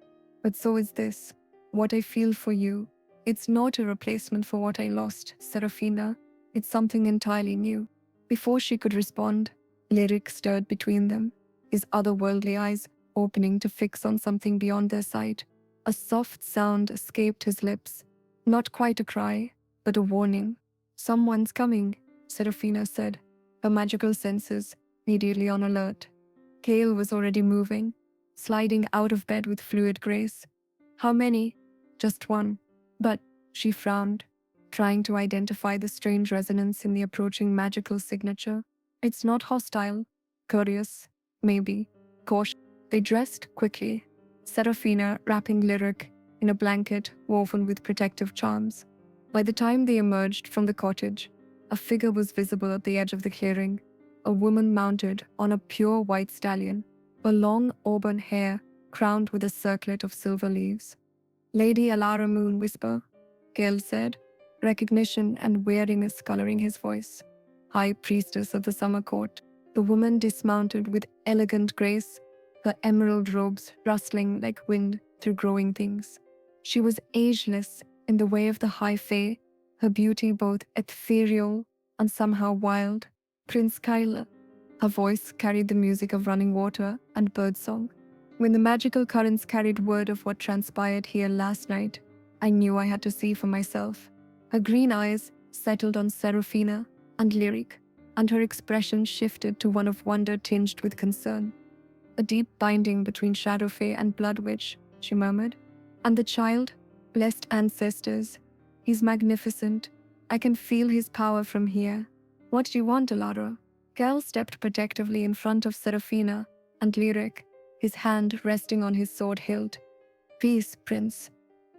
"But so is this. What I feel for you. It's not a replacement for what I lost, Serafina. It's something entirely new." Before she could respond, Lyric stirred between them, his otherworldly eyes opening to fix on something beyond their sight. A soft sound escaped his lips, not quite a cry, but a warning. "Someone's coming," Serafina said, her magical senses immediately on alert. Kale was already moving, sliding out of bed with fluid grace. "How many?" "Just one." "But," she frowned, trying to identify the strange resonance in the approaching magical signature. "It's not hostile. Curious, maybe. Cautious." They dressed quickly, Serafina wrapping Lyric in a blanket woven with protective charms. By the time they emerged from the cottage, a figure was visible at the edge of the clearing, a woman mounted on a pure white stallion, her long auburn hair crowned with a circlet of silver leaves. "Lady Alara Moon Whisper," Gale said, recognition and weariness coloring his voice. "High priestess of the summer court." The woman dismounted with elegant grace, her emerald robes rustling like wind through growing things. She was ageless in the way of the high fae, her beauty both ethereal and somehow wild. "Prince Kyla." Her voice carried the music of running water and birdsong. "When the magical currents carried word of what transpired here last night, I knew I had to see for myself." Her green eyes settled on Serafina and Lyric, and her expression shifted to one of wonder tinged with concern. "A deep binding between Shadow Fae and Blood Witch," she murmured. "And the child? Blessed ancestors. He's magnificent. I can feel his power from here." "What do you want, Alara?" Gal stepped protectively in front of Serafina and Lyric, his hand resting on his sword hilt. "Peace, Prince.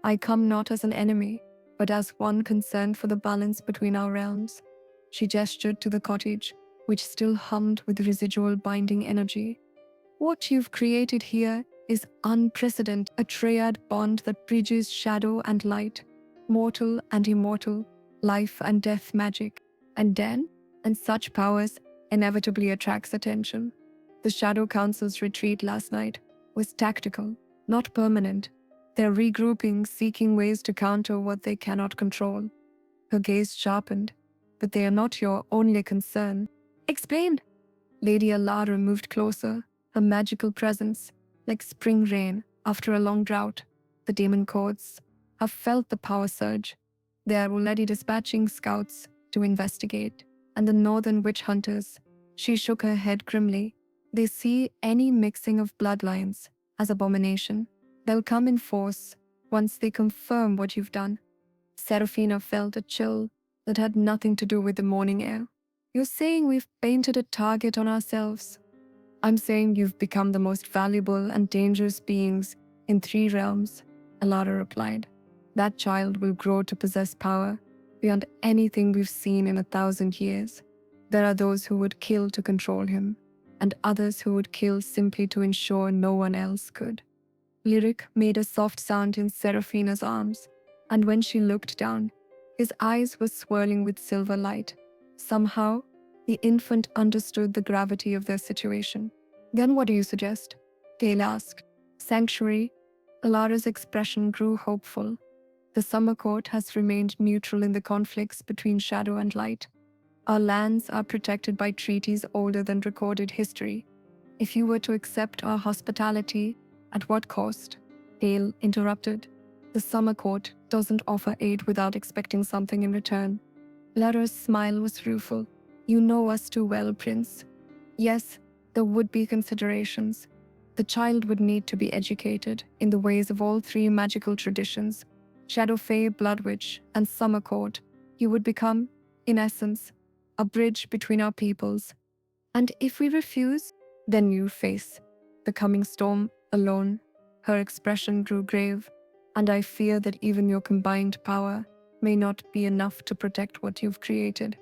I come not as an enemy, but as one concerned for the balance between our realms." She gestured to the cottage, which still hummed with residual binding energy. "What you've created here is unprecedented, a triad bond that bridges shadow and light, mortal and immortal, life and death magic. And such powers inevitably attracts attention. The Shadow Council's retreat last night was tactical, not permanent. They're regrouping, seeking ways to counter what they cannot control." Her gaze sharpened. "But they are not your only concern." "Explain." Lady Alara moved closer, her magical presence like spring rain after a long drought. "The demon courts have felt the power surge. They are already dispatching scouts to investigate. And the northern witch hunters," she shook her head grimly, "they see any mixing of bloodlines as abomination. They'll come in force once they confirm what you've done." Serafina felt a chill that had nothing to do with the morning air. "You're saying we've painted a target on ourselves?" I'm saying you've become the most valuable and dangerous beings in 3 realms, Alara replied. That child will grow to possess power beyond anything we've seen in 1,000 years. There are those who would kill to control him, and others who would kill simply to ensure no one else could. Lyric made a soft sound in Seraphina's arms, and when she looked down, his eyes were swirling with silver light. Somehow, the infant understood the gravity of their situation. Then what do you suggest? Dale asked. Sanctuary. Alara's expression grew hopeful. The summer court has remained neutral in the conflicts between shadow and light. Our lands are protected by treaties older than recorded history. If you were to accept our hospitality, at what cost? Dale interrupted. The summer court doesn't offer aid without expecting something in return. Lara's smile was rueful. You know us too well, Prince. Yes, there would be considerations. The child would need to be educated in the ways of all 3 magical traditions, Shadow Fae, Blood Witch, and Summer Court. You would become, in essence, a bridge between our peoples. And if we refuse, then you face the coming storm alone. Her expression grew grave, and I fear that even your combined power may not be enough to protect what you've created.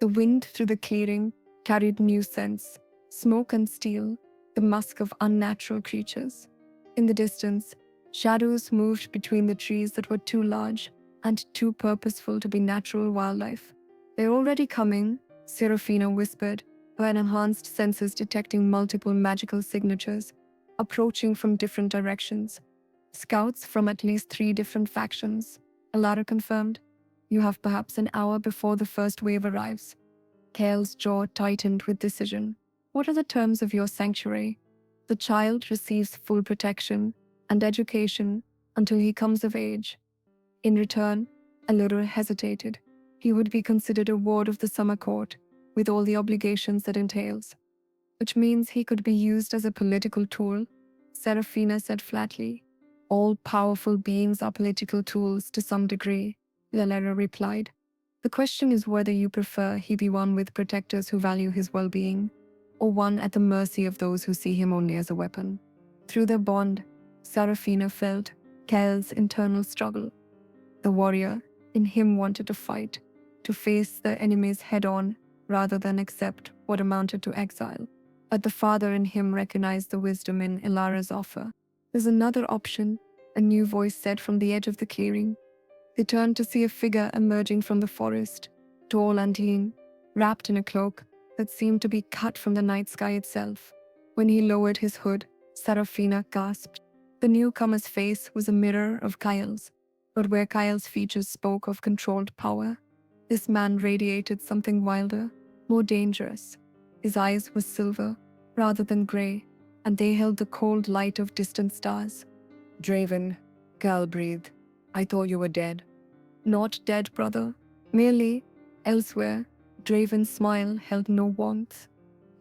The wind through the clearing carried new scents, smoke and steel, the musk of unnatural creatures. In the distance, shadows moved between the trees that were too large and too purposeful to be natural wildlife. They're already coming, Seraphina whispered, her enhanced senses detecting multiple magical signatures, approaching from different directions. Scouts from at least 3 different factions, Alara confirmed. You have perhaps an hour before the first wave arrives. Kael's jaw tightened with decision. What are the terms of your sanctuary? The child receives full protection and education until he comes of age. In return, Alara hesitated. He would be considered a ward of the summer court, with all the obligations that entails. Which means he could be used as a political tool, Seraphina said flatly. All powerful beings are political tools to some degree, Alara replied. The question is whether you prefer he be one with protectors who value his well-being, or one at the mercy of those who see him only as a weapon. Through their bond, Seraphina felt Kael's internal struggle. The warrior in him wanted to fight, to face their enemies head-on rather than accept what amounted to exile. But the father in him recognized the wisdom in Alara's offer. There's another option, a new voice said from the edge of the clearing. They turned to see a figure emerging from the forest, tall and lean, wrapped in a cloak that seemed to be cut from the night sky itself. When he lowered his hood, Seraphina gasped. The newcomer's face was a mirror of Kael's, but where Kael's features spoke of controlled power, this man radiated something wilder, more dangerous. His eyes were silver, rather than grey, and they held the cold light of distant stars. Draven, Kael breathed. I thought you were dead. Not dead, brother. Merely, elsewhere. Draven's smile held no warmth.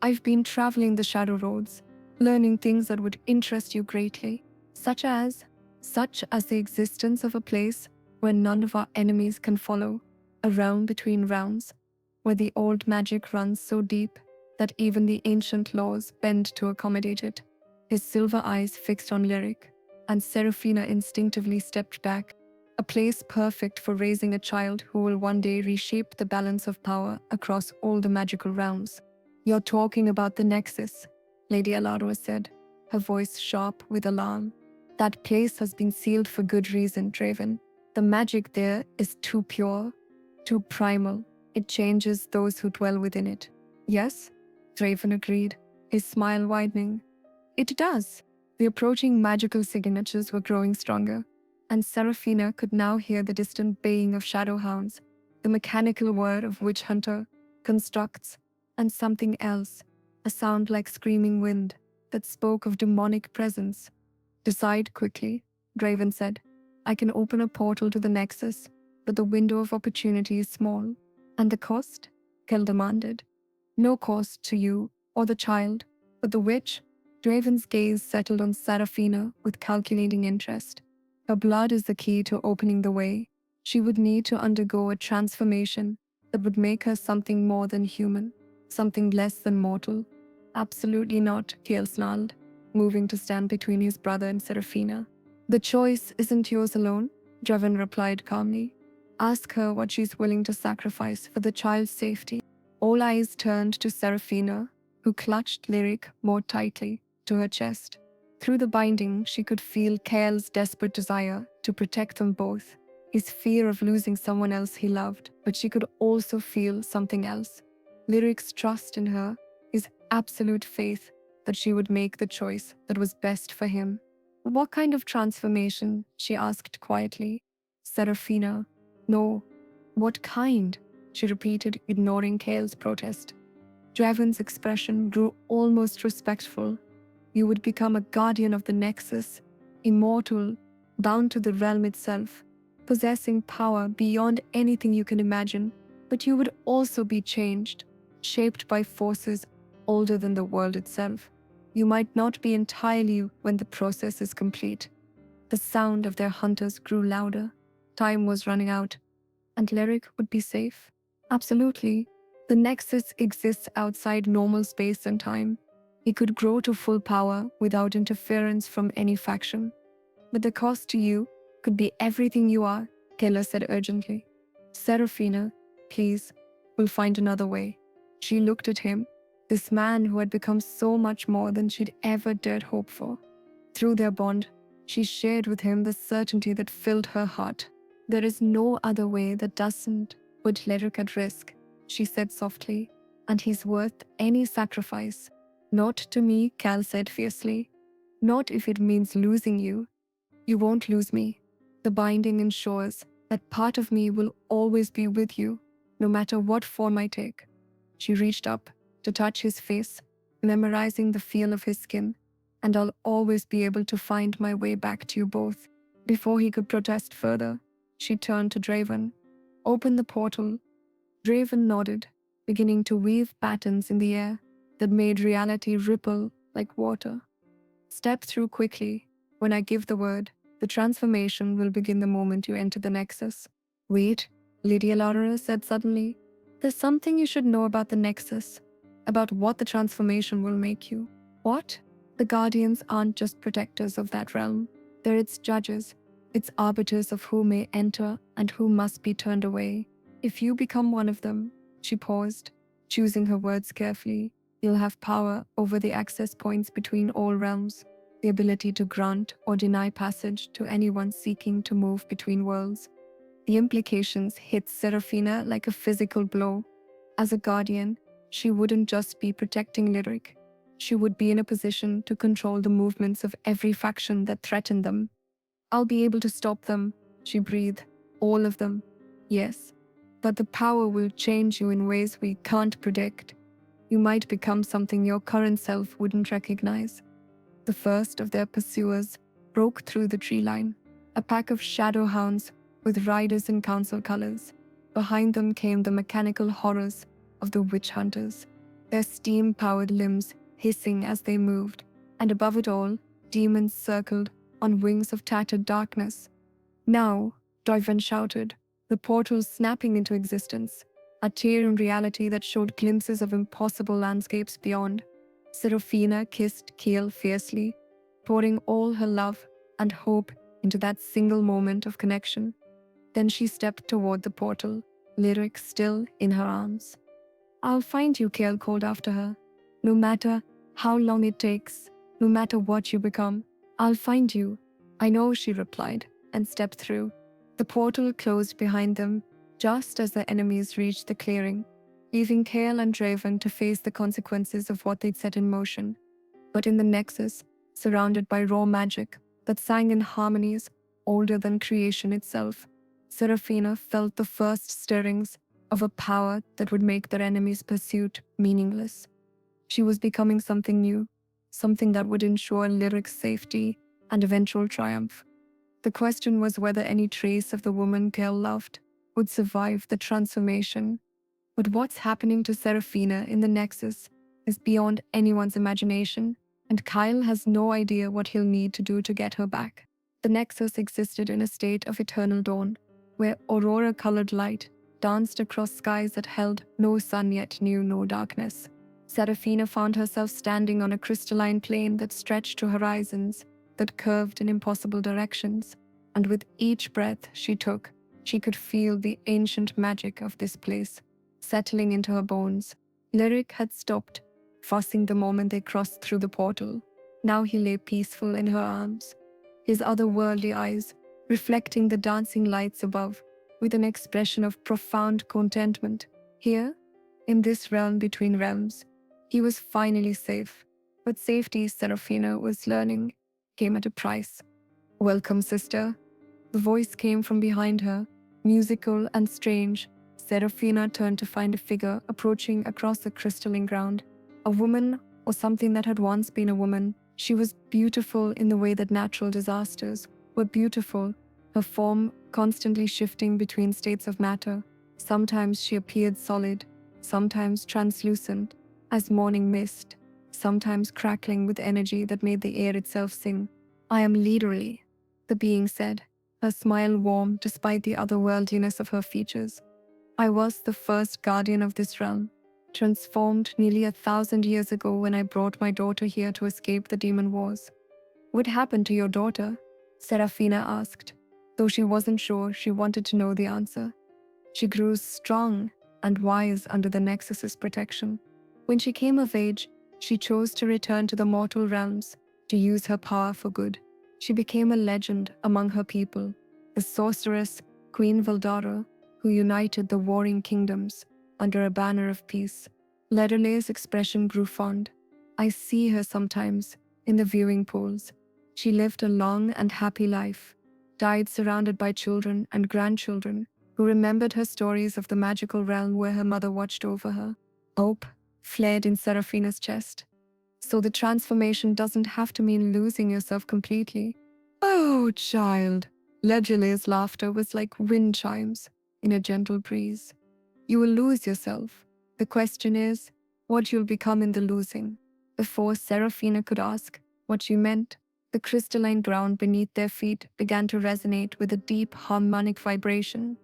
I've been traveling the shadow roads, learning things that would interest you greatly, such as the existence of a place where none of our enemies can follow, a realm between realms, where the old magic runs so deep that even the ancient laws bend to accommodate it. His silver eyes fixed on Lyric, and Seraphina instinctively stepped back. A place perfect for raising a child who will one day reshape the balance of power across all the magical realms. You're talking about the Nexus, Lady Alara said, her voice sharp with alarm. That place has been sealed for good reason, Draven. The magic there is too pure, too primal. It changes those who dwell within it. Yes? Draven agreed, his smile widening. It does. The approaching magical signatures were growing stronger, and Seraphina could now hear the distant baying of shadow hounds, the mechanical whir of witch hunter, constructs, and something else, a sound like screaming wind that spoke of demonic presence. Decide quickly, Draven said. I can open a portal to the Nexus, but the window of opportunity is small. And the cost? Kel demanded. No cost to you or the child, but the witch. Draven's gaze settled on Seraphina with calculating interest. Her blood is the key to opening the way. She would need to undergo a transformation that would make her something more than human, something less than mortal. Absolutely not, Kale snarled, moving to stand between his brother and Serafina. The choice isn't yours alone, Draven replied calmly. Ask her what she's willing to sacrifice for the child's safety. All eyes turned to Serafina, who clutched Lyric more tightly to her chest. Through the binding, she could feel Kale's desperate desire to protect them both, his fear of losing someone else he loved, but she could also feel something else. Lyric's trust in her, his absolute faith that she would make the choice that was best for him. What kind of transformation? She asked quietly. Serafina. No. What kind? She repeated, ignoring Kale's protest. Draven's expression grew almost respectful. You would become a guardian of the Nexus, immortal, bound to the realm itself, possessing power beyond anything you can imagine, but you would also be changed, shaped by forces older than the world itself. You might not be entirely when the process is complete. The sound of their hunters grew louder. Time was running out, and Lyric would be safe. Absolutely. The Nexus exists outside normal space and time. He could grow to full power without interference from any faction. But the cost to you could be everything you are, Kayla said urgently. Serafina, please, we'll find another way. She looked at him, this man who had become so much more than she'd ever dared hope for. Through their bond, she shared with him the certainty that filled her heart. There is no other way that doesn't put Lyric at risk, she said softly, and he's worth any sacrifice. Not to me, Cal said fiercely. Not if it means losing you. You won't lose me. The binding ensures that part of me will always be with you, no matter what form I take. She reached up to touch his face, memorizing the feel of his skin, and I'll always be able to find my way back to you both. Before he could protest further, she turned to Draven. Open the portal. Draven nodded, beginning to weave patterns in the air that made reality ripple like water. Step through quickly. When I give the word, the transformation will begin the moment you enter the Nexus. Wait, Lydia Laura said suddenly. There's something you should know about the Nexus, about what the transformation will make you. What? The Guardians aren't just protectors of that realm. They're its judges, its arbiters of who may enter and who must be turned away. If you become one of them, she paused, choosing her words carefully, you'll have power over the access points between all realms, the ability to grant or deny passage to anyone seeking to move between worlds. The implications hit Serafina like a physical blow. As a guardian, she wouldn't just be protecting Lyric. She would be in a position to control the movements of every faction that threatened them. I'll be able to stop them, she breathed. All of them. Yes. But the power will change you in ways we can't predict. You might become something your current self wouldn't recognize. The first of their pursuers broke through the tree line, a pack of shadow hounds with riders in council colors. Behind them came the mechanical horrors of the witch hunters, their steam-powered limbs hissing as they moved, and above it all, demons circled on wings of tattered darkness. Now, Doivan shouted, the portals snapping into existence, a tear in reality that showed glimpses of impossible landscapes beyond. Serafina kissed Kiel fiercely, pouring all her love and hope into that single moment of connection. Then she stepped toward the portal, Lyric still in her arms. I'll find you, Kiel called after her. No matter how long it takes, no matter what you become, I'll find you. I know, she replied, and stepped through. The portal closed behind them, just as the enemies reached the clearing, leaving Kael and Draven to face the consequences of what they'd set in motion. But in the Nexus, surrounded by raw magic that sang in harmonies older than creation itself, Serafina felt the first stirrings of a power that would make their enemies' pursuit meaningless. She was becoming something new, something that would ensure Lyric's safety and eventual triumph. The question was whether any trace of the woman Kael loved would survive the transformation. But what's happening to Serafina in the Nexus is beyond anyone's imagination, and Kyle has no idea what he'll need to do to get her back. The Nexus existed in a state of eternal dawn, where aurora-colored light danced across skies that held no sun yet knew no darkness. Seraphina found herself standing on a crystalline plane that stretched to horizons, that curved in impossible directions, and with each breath she took, she could feel the ancient magic of this place settling into her bones. Lyric had stopped, fussing the moment they crossed through the portal. Now he lay peaceful in her arms, his otherworldly eyes reflecting the dancing lights above, with an expression of profound contentment. Here, in this realm between realms, he was finally safe. But safety, Seraphina was learning, came at a price. "Welcome, sister." The voice came from behind her, musical and strange. Seraphina turned to find a figure approaching across the crystalline ground. A woman, or something that had once been a woman. She was beautiful in the way that natural disasters were beautiful, her form constantly shifting between states of matter. Sometimes she appeared solid, sometimes translucent, as morning mist, sometimes crackling with energy that made the air itself sing. "I am literally," the being said, her smile warm despite the otherworldliness of her features. "I was the first guardian of this realm, transformed nearly 1,000 years ago when I brought my daughter here to escape the demon wars." "What happened to your daughter?" Seraphina asked, though she wasn't sure. She wanted to know the answer. "She grew strong and wise under the Nexus's protection. When she came of age, she chose to return to the mortal realms, to use her power for good. She became a legend among her people, the sorceress Queen Valdara, who united the warring kingdoms under a banner of peace." Ledderley's expression grew fond. "I see her sometimes in the viewing pools. She lived a long and happy life, died surrounded by children and grandchildren who remembered her stories of the magical realm where her mother watched over her." Hope flared in Seraphina's chest. "So the transformation doesn't have to mean losing yourself completely." "Oh, child." Ledgerley's laughter was like wind chimes in a gentle breeze. "You will lose yourself. The question is, what you'll become in the losing." Before Seraphina could ask what she meant, the crystalline ground beneath their feet began to resonate with a deep harmonic vibration.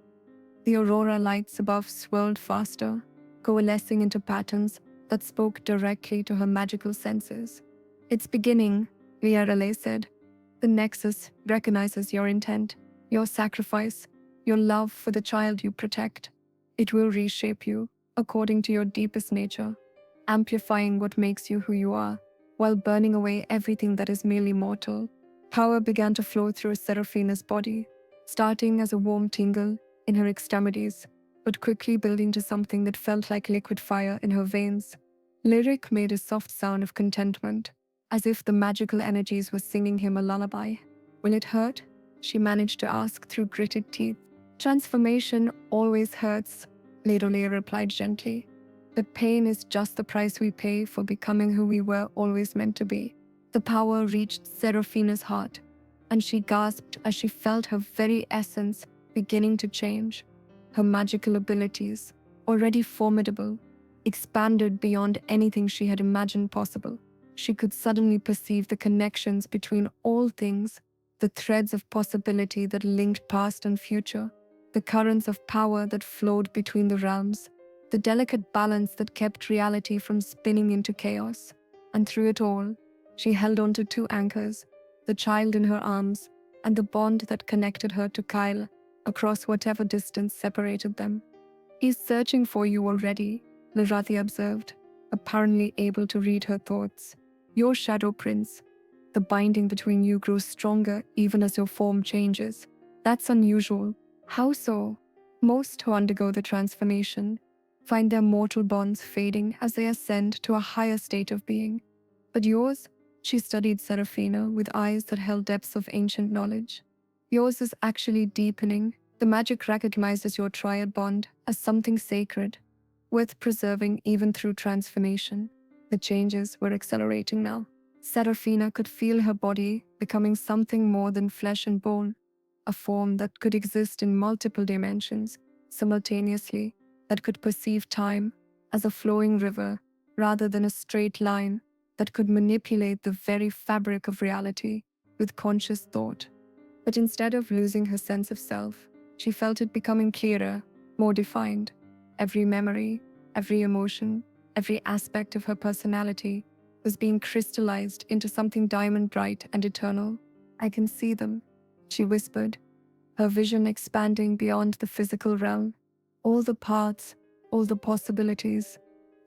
The aurora lights above swirled faster, coalescing into patterns that spoke directly to her magical senses. "It's beginning," Viarale said. "The Nexus recognizes your intent, your sacrifice, your love for the child you protect. It will reshape you according to your deepest nature, amplifying what makes you who you are, while burning away everything that is merely mortal." Power began to flow through Seraphina's body, starting as a warm tingle in her extremities, but quickly building to something that felt like liquid fire in her veins. Lyric made a soft sound of contentment, as if the magical energies were singing him a lullaby. "Will it hurt?" she managed to ask through gritted teeth. "Transformation always hurts," Ledolea replied gently. "But pain is just the price we pay for becoming who we were always meant to be." The power reached Seraphina's heart, and she gasped as she felt her very essence beginning to change. Her magical abilities, already formidable, expanded beyond anything she had imagined possible. She could suddenly perceive the connections between all things, the threads of possibility that linked past and future, the currents of power that flowed between the realms, the delicate balance that kept reality from spinning into chaos. And through it all, she held on to two anchors, the child in her arms and the bond that connected her to Kyle across whatever distance separated them. "He's searching for you already," Larathi observed, apparently able to read her thoughts. "Your Shadow Prince. The binding between you grows stronger even as your form changes. That's unusual." "How so?" "Most who undergo the transformation find their mortal bonds fading as they ascend to a higher state of being. But yours," she studied Seraphina with eyes that held depths of ancient knowledge. "Yours is actually deepening. The magic recognizes your triad bond as something sacred, worth preserving even through transformation." The changes were accelerating now. Seraphina could feel her body becoming something more than flesh and bone, a form that could exist in multiple dimensions simultaneously, that could perceive time as a flowing river rather than a straight line, that could manipulate the very fabric of reality with conscious thought. But instead of losing her sense of self, she felt it becoming clearer, more defined. Every memory, every emotion, Every aspect of her personality was being crystallized into something diamond bright and eternal. I can see them, she whispered, her vision expanding beyond the physical realm. All the paths, all the possibilities.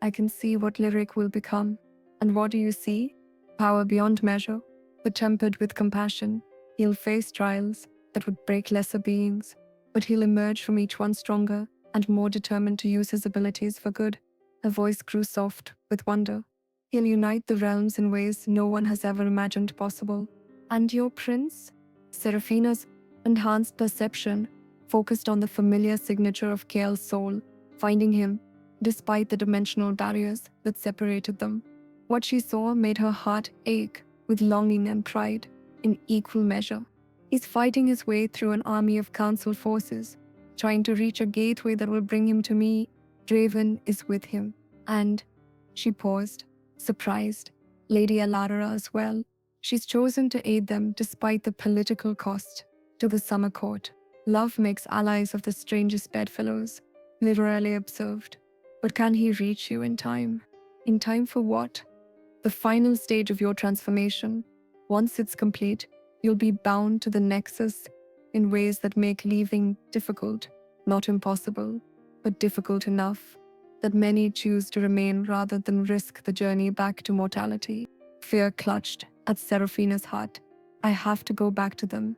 I can see what Lyric will become. And what do you see? Power beyond measure, but tempered with compassion. He'll face trials that would break lesser beings, but he'll emerge from each one stronger and more determined to use his abilities for good. Her voice grew soft with wonder. He'll unite the realms in ways no one has ever imagined possible. And your prince? Seraphina's enhanced perception focused on the familiar signature of Kael's soul, finding him, despite the dimensional barriers that separated them. What she saw made her heart ache with longing and pride in equal measure. He's fighting his way through an army of council forces, trying to reach a gateway that will bring him to me. Draven is with him. And she paused, surprised. Lady Alara as well. She's chosen to aid them despite the political cost. To the summer court, love makes allies of the strangest bedfellows, literally observed. But can he reach you in time? In time for what? The final stage of your transformation. Once it's complete, you'll be bound to the Nexus in ways that make leaving difficult, not impossible, but difficult enough that many choose to remain rather than risk the journey back to mortality. Fear clutched at Seraphina's heart. I have to go back to them.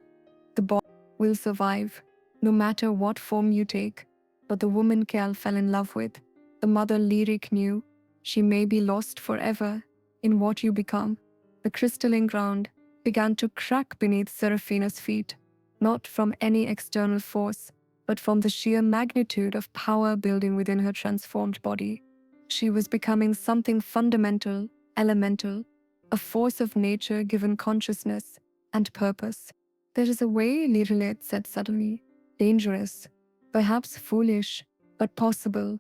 The boy will survive, no matter what form you take. But the woman Kael fell in love with, the mother Lyric knew, she may be lost forever in what you become. The crystalline ground began to crack beneath Seraphina's feet, not from any external force, but from the sheer magnitude of power building within her transformed body. She was becoming something fundamental, elemental, a force of nature given consciousness and purpose. There is a way, Lirelette said suddenly. Dangerous, perhaps foolish, but possible.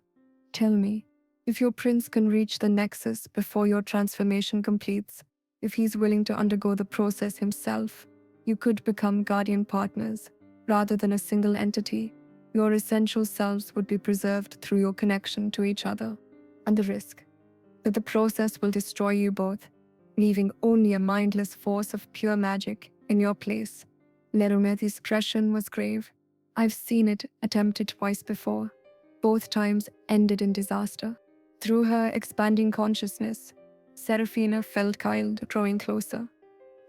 Tell me, if your prince can reach the Nexus before your transformation completes, if he's willing to undergo the process himself, you could become guardian partners, rather than a single entity. Your essential selves would be preserved through your connection to each other. And the risk that the process will destroy you both, leaving only a mindless force of pure magic in your place. Lerumethi's expression was grave. I've seen it attempted twice before. Both times ended in disaster. Through her expanding consciousness, Seraphina felt Kyle drawing closer.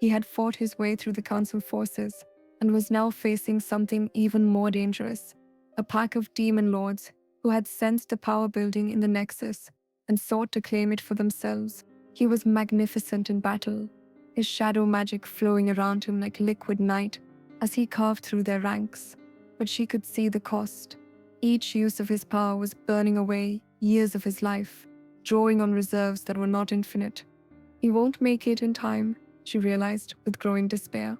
He had fought his way through the council forces and was now facing something even more dangerous. A pack of demon lords who had sensed the power building in the Nexus and sought to claim it for themselves. He was magnificent in battle, his shadow magic flowing around him like liquid night as he carved through their ranks. But she could see the cost. Each use of his power was burning away years of his life, drawing on reserves that were not infinite. He won't make it in time, she realized with growing despair.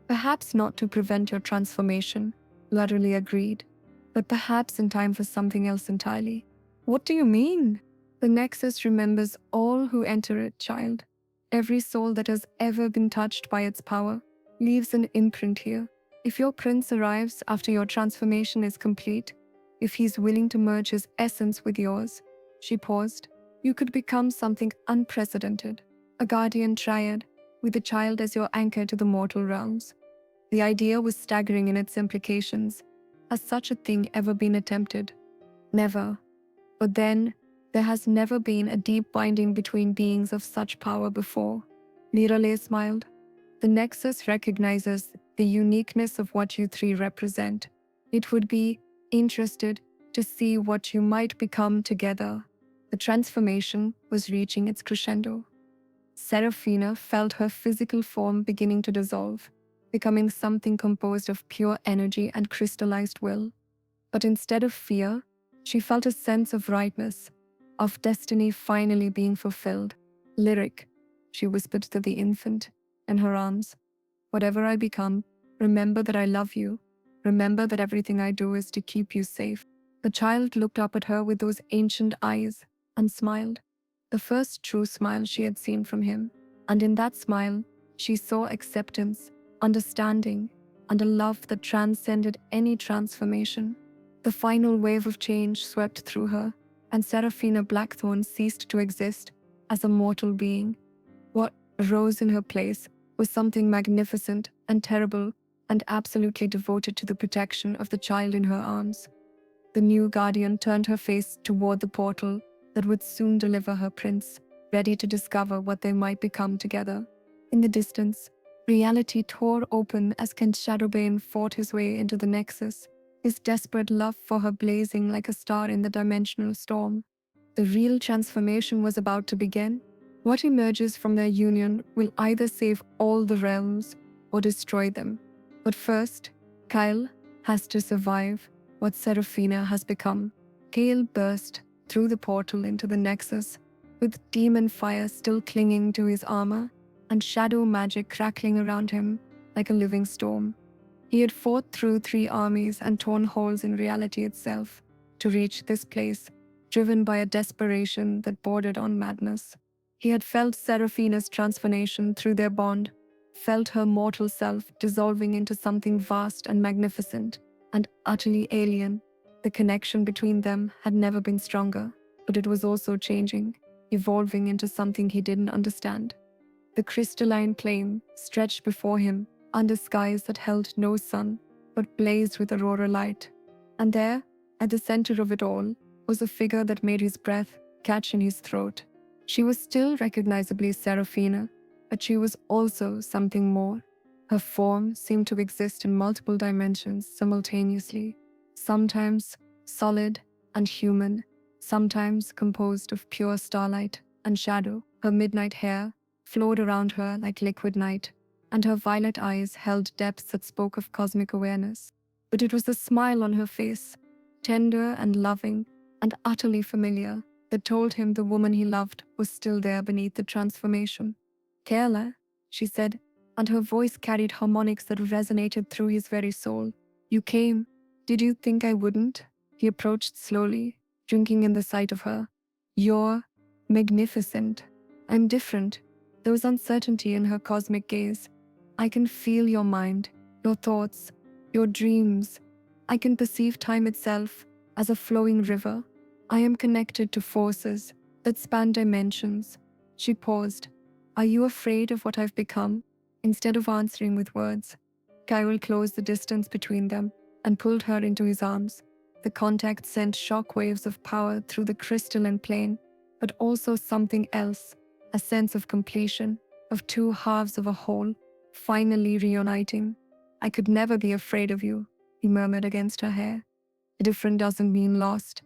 Perhaps not to prevent your transformation, Latterly agreed, but perhaps in time for something else entirely. What do you mean? The Nexus remembers all who enter it, child. Every soul that has ever been touched by its power leaves an imprint here. If your prince arrives after your transformation is complete, if he's willing to merge his essence with yours, she paused, you could become something unprecedented, a guardian triad, with the child as your anchor to the mortal realms. The idea was staggering in its implications. Has such a thing ever been attempted? Never. But then, there has never been a deep binding between beings of such power before. Nirale smiled. The Nexus recognizes the uniqueness of what you three represent. It would be interested to see what you might become together. The transformation was reaching its crescendo. Seraphina felt her physical form beginning to dissolve, becoming something composed of pure energy and crystallized will. But instead of fear, she felt a sense of rightness, of destiny finally being fulfilled. Lyric, she whispered to the infant in her arms. Whatever I become, remember that I love you. Remember that everything I do is to keep you safe. The child looked up at her with those ancient eyes and smiled. The first true smile she had seen from him. And in that smile, she saw acceptance, understanding, and a love that transcended any transformation. The final wave of change swept through her, and Seraphina Blackthorn ceased to exist as a mortal being. What arose in her place was something magnificent and terrible and absolutely devoted to the protection of the child in her arms. The new guardian turned her face toward the portal that would soon deliver her prince, ready to discover what they might become together. In the distance, reality tore open as Kent Shadowbane fought his way into the Nexus, his desperate love for her blazing like a star in the dimensional storm. The real transformation was about to begin. What emerges from their union will either save all the realms or destroy them. But first, Kyle has to survive what Seraphina has become. Kale burst through the portal into the Nexus, with demon fire still clinging to his armor and shadow magic crackling around him like a living storm. He had fought through 3 armies and torn holes in reality itself to reach this place, driven by a desperation that bordered on madness. He had felt Seraphina's transformation through their bond, felt her mortal self dissolving into something vast and magnificent and utterly alien. The connection between them had never been stronger, but it was also changing, evolving into something he didn't understand. The crystalline plain stretched before him under skies that held no sun, but blazed with aurora light. And there, at the center of it all, was a figure that made his breath catch in his throat. She was still recognizably Seraphina, but she was also something more. Her form seemed to exist in multiple dimensions simultaneously, sometimes solid and human, sometimes composed of pure starlight and shadow. Her midnight hair flowed around her like liquid night, and her violet eyes held depths that spoke of cosmic awareness. But it was the smile on her face, tender and loving and utterly familiar, that told him the woman he loved was still there beneath the transformation. "Kayla," she said, and her voice carried harmonics that resonated through his very soul. "You came. Did you think I wouldn't?" He approached slowly, drinking in the sight of her. "You're magnificent. I'm different." There was uncertainty in her cosmic gaze. "I can feel your mind, your thoughts, your dreams. I can perceive time itself as a flowing river. I am connected to forces that span dimensions." She paused. "Are you afraid of what I've become?" Instead of answering with words, Kyle closed the distance between them and pulled her into his arms. The contact sent shock waves of power through the crystalline plane, but also something else, a sense of completion, of 2 halves of a whole, finally reuniting. "I could never be afraid of you," he murmured against her hair. "Different doesn't mean lost.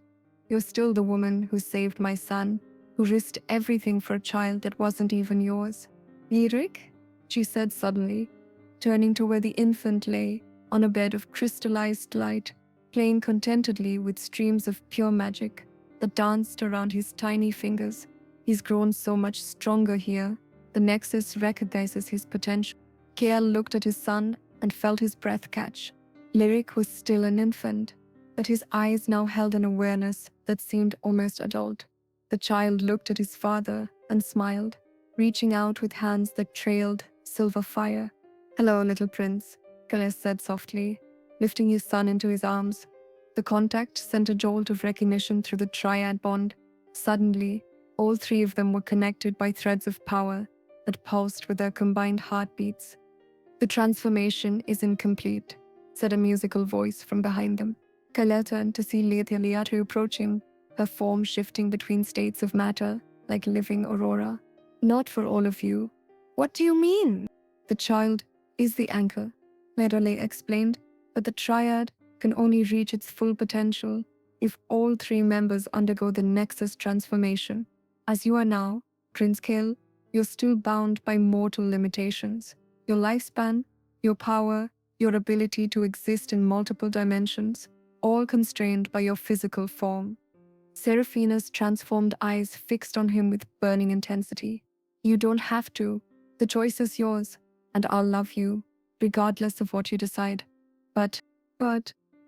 You're still the woman who saved my son, who risked everything for a child that wasn't even yours." "Lyric?" she said suddenly, turning to where the infant lay on a bed of crystallized light, playing contentedly with streams of pure magic that danced around his tiny fingers. "He's grown so much stronger here. The Nexus recognizes his potential." Kael looked at his son and felt his breath catch. Lyric was still an infant, but his eyes now held an awareness that seemed almost adult. The child looked at his father and smiled, reaching out with hands that trailed silver fire. "Hello, little prince," Kales said softly, lifting his son into his arms. The contact sent a jolt of recognition through the triad bond. Suddenly, all 3 of them were connected by threads of power that pulsed with their combined heartbeats. "The transformation is incomplete," said a musical voice from behind them. Kale turned to see Liatu approaching, her form shifting between states of matter like living aurora. "Not for all of you." "What do you mean?" "The child is the anchor," Merale explained, "but the triad can only reach its full potential if all 3 members undergo the Nexus transformation. As you are now, Prince Kale, you're still bound by mortal limitations. Your lifespan, your power, your ability to exist in multiple dimensions, all constrained by your physical form." Seraphina's transformed eyes fixed on him with burning intensity. "You don't have to. The choice is yours, and I'll love you, regardless of what you decide. But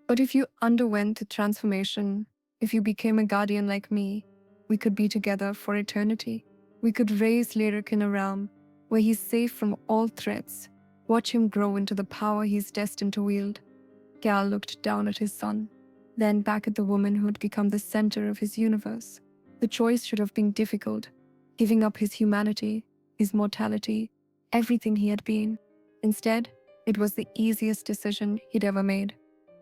if you underwent the transformation, if you became a guardian like me, we could be together for eternity. We could raise Lyric in a realm where he's safe from all threats, watch him grow into the power he's destined to wield." Gal looked down at his son. then back at the woman who had become the center of his universe. The choice should have been difficult, giving up his humanity, his mortality, everything he had been. Instead, it was the easiest decision he'd ever made.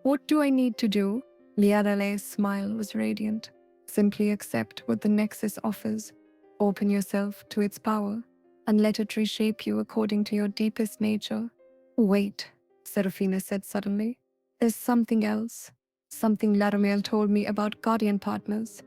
What do I need to do? Liadale's smile was radiant. Simply accept what the Nexus offers. Open yourself to its power, and let it reshape you according to your deepest nature. Wait, Seraphina said suddenly. There's something else. Something Laramel told me about guardian partners.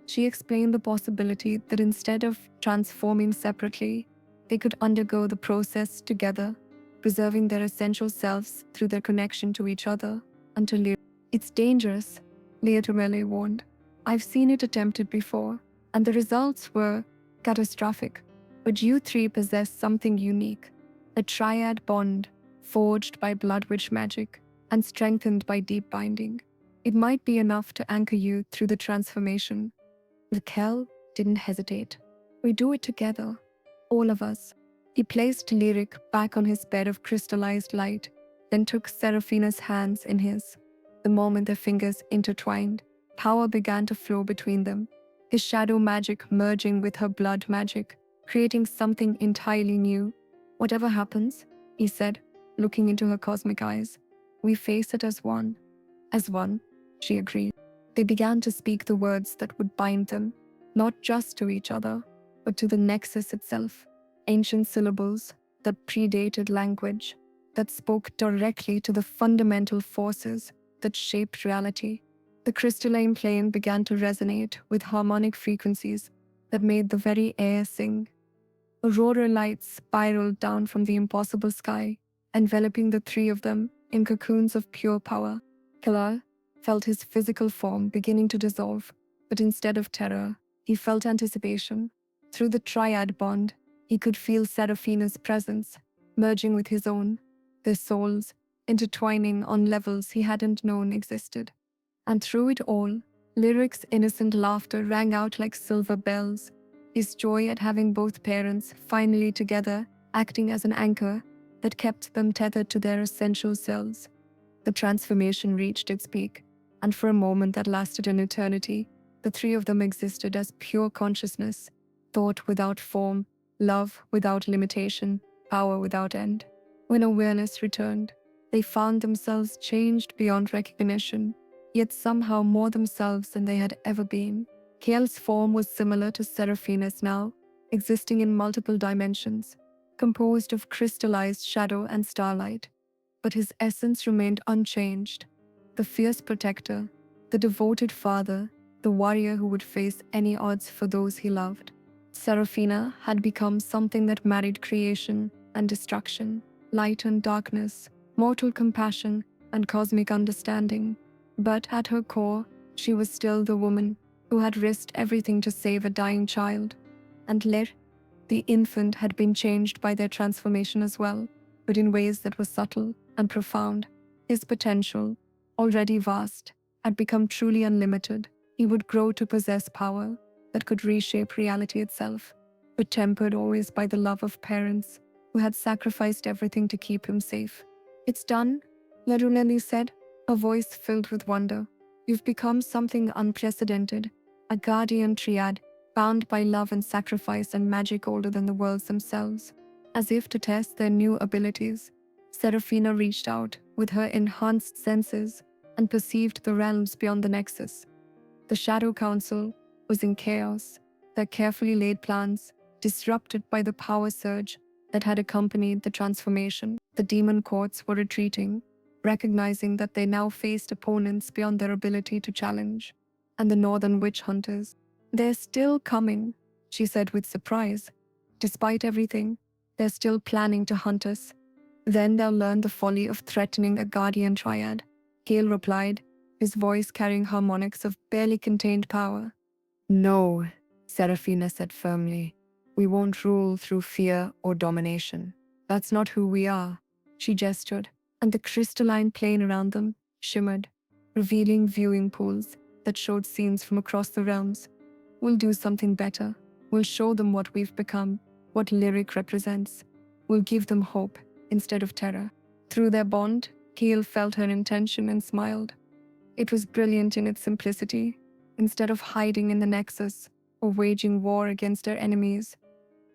She explained the possibility that instead of transforming separately, they could undergo the process together, preserving their essential selves through their connection to each other until it's dangerous, Leotomele warned. I've seen it attempted before, and the results were catastrophic. But you three possess something unique, a triad bond forged by blood witch magic and strengthened by deep binding. It might be enough to anchor you through the transformation. Raquel didn't hesitate. We do it together, all of us. He placed Lyric back on his bed of crystallized light, then took Seraphina's hands in his. The moment their fingers intertwined, power began to flow between them, his shadow magic merging with her blood magic, creating something entirely new. Whatever happens, he said, looking into her cosmic eyes, we face it as one. As one, she agreed. They began to speak the words that would bind them, not just to each other, but to the Nexus itself. Ancient syllables that predated language, that spoke directly to the fundamental forces that shaped reality. The crystalline plane began to resonate with harmonic frequencies that made the very air sing. Aurora lights spiraled down from the impossible sky, enveloping the three of them in cocoons of pure power. Kala felt his physical form beginning to dissolve, but instead of terror, he felt anticipation. Through the triad bond, he could feel Seraphina's presence, merging with his own, their souls intertwining on levels he hadn't known existed. And through it all, Lyric's innocent laughter rang out like silver bells, his joy at having both parents finally together, acting as an anchor that kept them tethered to their essential selves. The transformation reached its peak, and for a moment that lasted an eternity, the three of them existed as pure consciousness, thought without form, love without limitation, power without end. When awareness returned, they found themselves changed beyond recognition, yet somehow more themselves than they had ever been. Kael's form was similar to Seraphina's now, existing in multiple dimensions, composed of crystallized shadow and starlight. But his essence remained unchanged. The fierce protector, the devoted father, the warrior who would face any odds for those he loved. Seraphina had become something that married creation and destruction, light and darkness, mortal compassion and cosmic understanding. But at her core, she was still the woman who had risked everything to save a dying child. And Lir, the infant, had been changed by their transformation as well, but in ways that were subtle and profound. His potential, already vast, had become truly unlimited. He would grow to possess power that could reshape reality itself, but tempered always by the love of parents who had sacrificed everything to keep him safe. It's done, Leruneli said, her voice filled with wonder. You've become something unprecedented, a guardian triad, bound by love and sacrifice and magic older than the worlds themselves. As if to test their new abilities, Seraphina reached out with her enhanced senses and perceived the realms beyond the Nexus. The Shadow Council was in chaos, their carefully laid plans disrupted by the power surge that had accompanied the transformation. The demon courts were retreating, recognizing that they now faced opponents beyond their ability to challenge. And the northern witch hunters, they're still coming, she said with surprise. Despite everything, they're still planning to hunt us. Then they'll learn the folly of threatening a guardian triad, Gale replied, his voice carrying harmonics of barely contained power. No, Seraphina said firmly. We won't rule through fear or domination. That's not who we are. She gestured, and the crystalline plane around them shimmered, revealing viewing pools that showed scenes from across the realms. We'll do something better. We'll show them what we've become, what Lyric represents. We'll give them hope instead of terror. Through their bond, Keel felt her intention and smiled. It was brilliant in its simplicity. Instead of hiding in the Nexus or waging war against their enemies,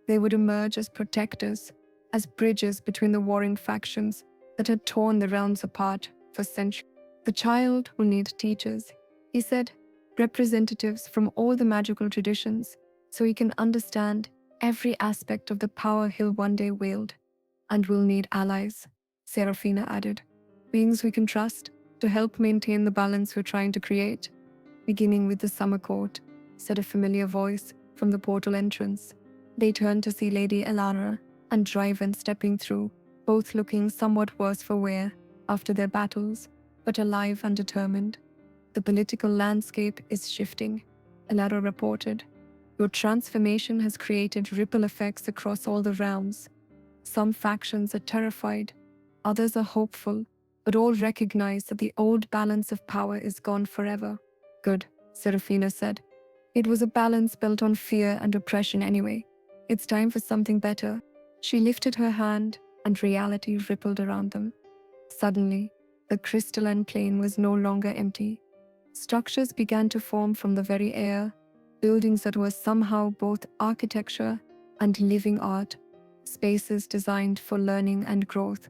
they would emerge as protectors, as bridges between the warring factions that had torn the realms apart for centuries. The child will need teachers, he said, representatives from all the magical traditions, so he can understand every aspect of the power he'll one day wield. And we'll need allies, Serafina added, beings we can trust to help maintain the balance we're trying to create. Beginning with the summer court, said a familiar voice from the portal entrance. They turned to see Lady Elara and Dryven stepping through, both looking somewhat worse for wear after their battles, but alive and determined. The political landscape is shifting, Elara reported. Your transformation has created ripple effects across all the realms. Some factions are terrified, others are hopeful, but all recognize that the old balance of power is gone forever. Good, Serafina said. It was a balance built on fear and oppression anyway. It's time for something better. She lifted her hand, and reality rippled around them. Suddenly, the crystalline plain was no longer empty. Structures began to form from the very air, buildings that were somehow both architecture and living art, spaces designed for learning and growth,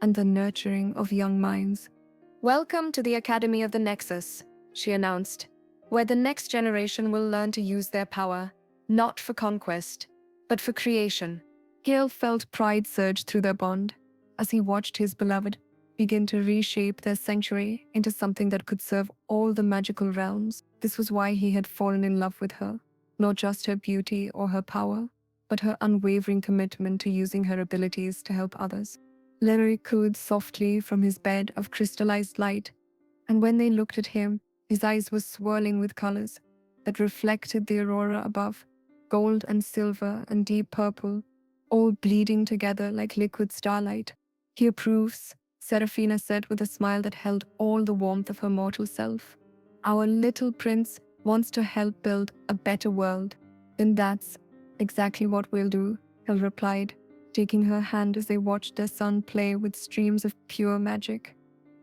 and the nurturing of young minds. Welcome to the Academy of the Nexus, she announced, where the next generation will learn to use their power, not for conquest, but for creation. Gale felt pride surge through their bond as he watched his beloved begin to reshape their sanctuary into something that could serve all the magical realms. This was why he had fallen in love with her, not just her beauty or her power, but her unwavering commitment to using her abilities to help others. Larry cooed softly from his bed of crystallized light, and when they looked at him, his eyes were swirling with colors that reflected the aurora above, gold and silver and deep purple, all bleeding together like liquid starlight. He approves, Serafina said with a smile that held all the warmth of her mortal self. Our little prince wants to help build a better world. Then that's exactly what we'll do, Hill replied, taking her hand as they watched their son play with streams of pure magic.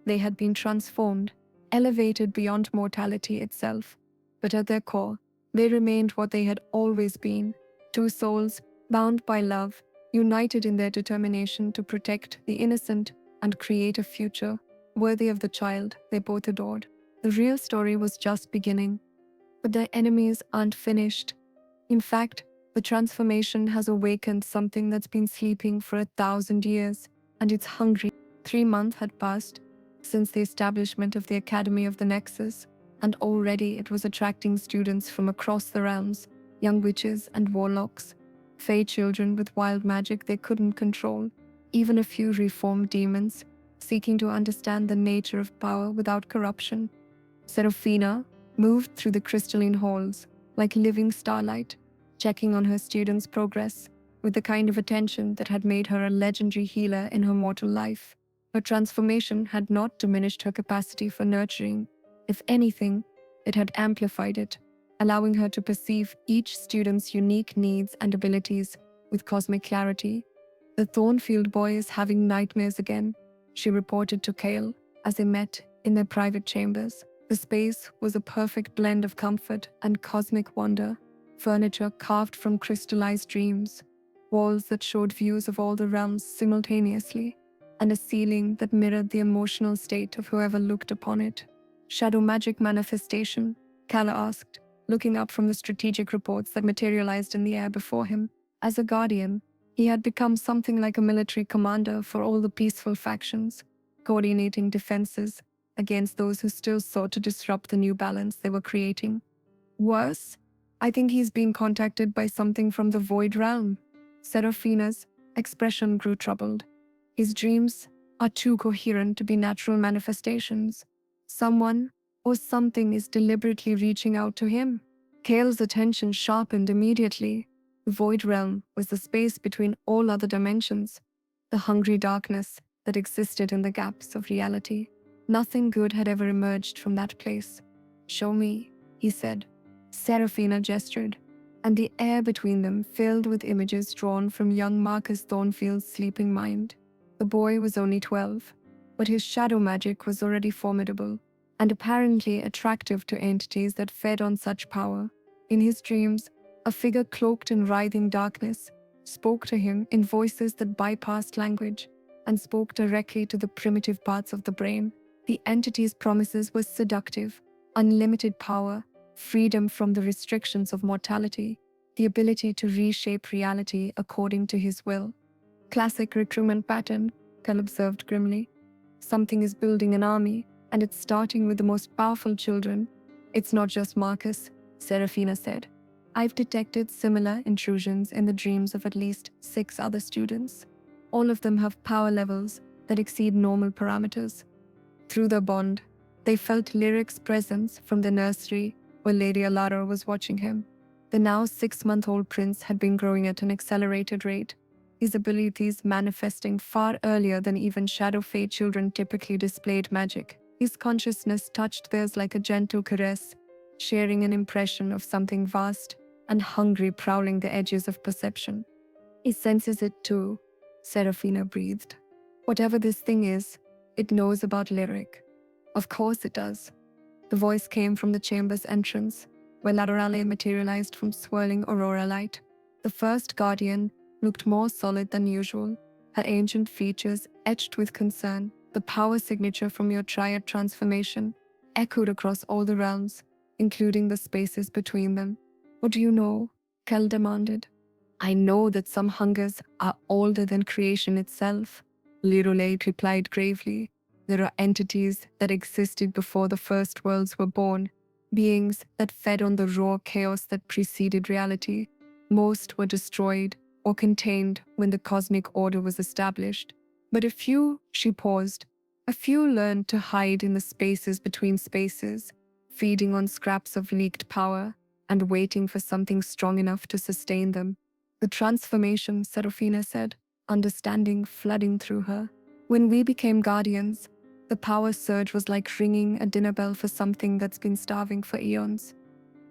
They had been transformed, elevated beyond mortality itself, but at their core, they remained what they had always been, two souls bound by love, united in their determination to protect the innocent and create a future worthy of the child they both adored. The real story was just beginning, but their enemies aren't finished. In fact, the transformation has awakened something that's been sleeping for 1,000 years, and it's hungry. 3 months had passed since the establishment of the Academy of the Nexus, and already it was attracting students from across the realms, young witches and warlocks, fey children with wild magic they couldn't control, even a few reformed demons seeking to understand the nature of power without corruption. Serafina moved through the crystalline halls like living starlight, checking on her students' progress with the kind of attention that had made her a legendary healer in her mortal life. Her transformation had not diminished her capacity for nurturing. If anything, it had amplified it, allowing her to perceive each student's unique needs and abilities with cosmic clarity. The Thornfield boy is having nightmares again, she reported to Kale as they met in their private chambers. The space was a perfect blend of comfort and cosmic wonder, furniture carved from crystallized dreams, walls that showed views of all the realms simultaneously, and a ceiling that mirrored the emotional state of whoever looked upon it. Shadow magic manifestation, Kala asked, looking up from the strategic reports that materialized in the air before him. As a guardian, he had become something like a military commander for all the peaceful factions, coordinating defenses against those who still sought to disrupt the new balance they were creating. Worse, I think he's been contacted by something from the Void Realm. Serafina's expression grew troubled. His dreams are too coherent to be natural manifestations. Someone or something is deliberately reaching out to him. Kale's attention sharpened immediately. The Void Realm was the space between all other dimensions, the hungry darkness that existed in the gaps of reality. Nothing good had ever emerged from that place. Show me, he said. Serafina gestured, and the air between them filled with images drawn from young Marcus Thornfield's sleeping mind. The boy was only 12, but his shadow magic was already formidable, and apparently attractive to entities that fed on such power. In his dreams, a figure cloaked in writhing darkness spoke to him in voices that bypassed language and spoke directly to the primitive parts of the brain. The entity's promises were seductive: unlimited power, freedom from the restrictions of mortality, the ability to reshape reality according to his will. Classic recruitment pattern, Kel observed grimly. Something is building an army, and it's starting with the most powerful children. It's not just Marcus, Serafina said. I've detected similar intrusions in the dreams of at least 6 other students. All of them have power levels that exceed normal parameters. Through their bond, they felt Lyric's presence from the nursery where Lady Alara was watching him. The now 6-month-old prince had been growing at an accelerated rate, his abilities manifesting far earlier than even Shadow Fae children typically displayed magic. His consciousness touched theirs like a gentle caress, sharing an impression of something vast and hungry prowling the edges of perception. He senses it too, Serafina breathed. Whatever this thing is, it knows about Lyric. Of course it does. The voice came from the chamber's entrance, where Laterale materialized from swirling aurora light. The first guardian looked more solid than usual, her ancient features etched with concern. The power signature from your triad transformation echoed across all the realms, including the spaces between them. What do you know? Kel demanded. I know that some hungers are older than creation itself, Lirolate replied gravely. There are entities that existed before the first worlds were born, beings that fed on the raw chaos that preceded reality. Most were destroyed or contained when the cosmic order was established. But a few, she paused, a few learned to hide in the spaces between spaces, feeding on scraps of leaked power and waiting for something strong enough to sustain them. The transformation, Serafina said, understanding flooding through her. When we became guardians, the power surge was like ringing a dinner bell for something that's been starving for eons.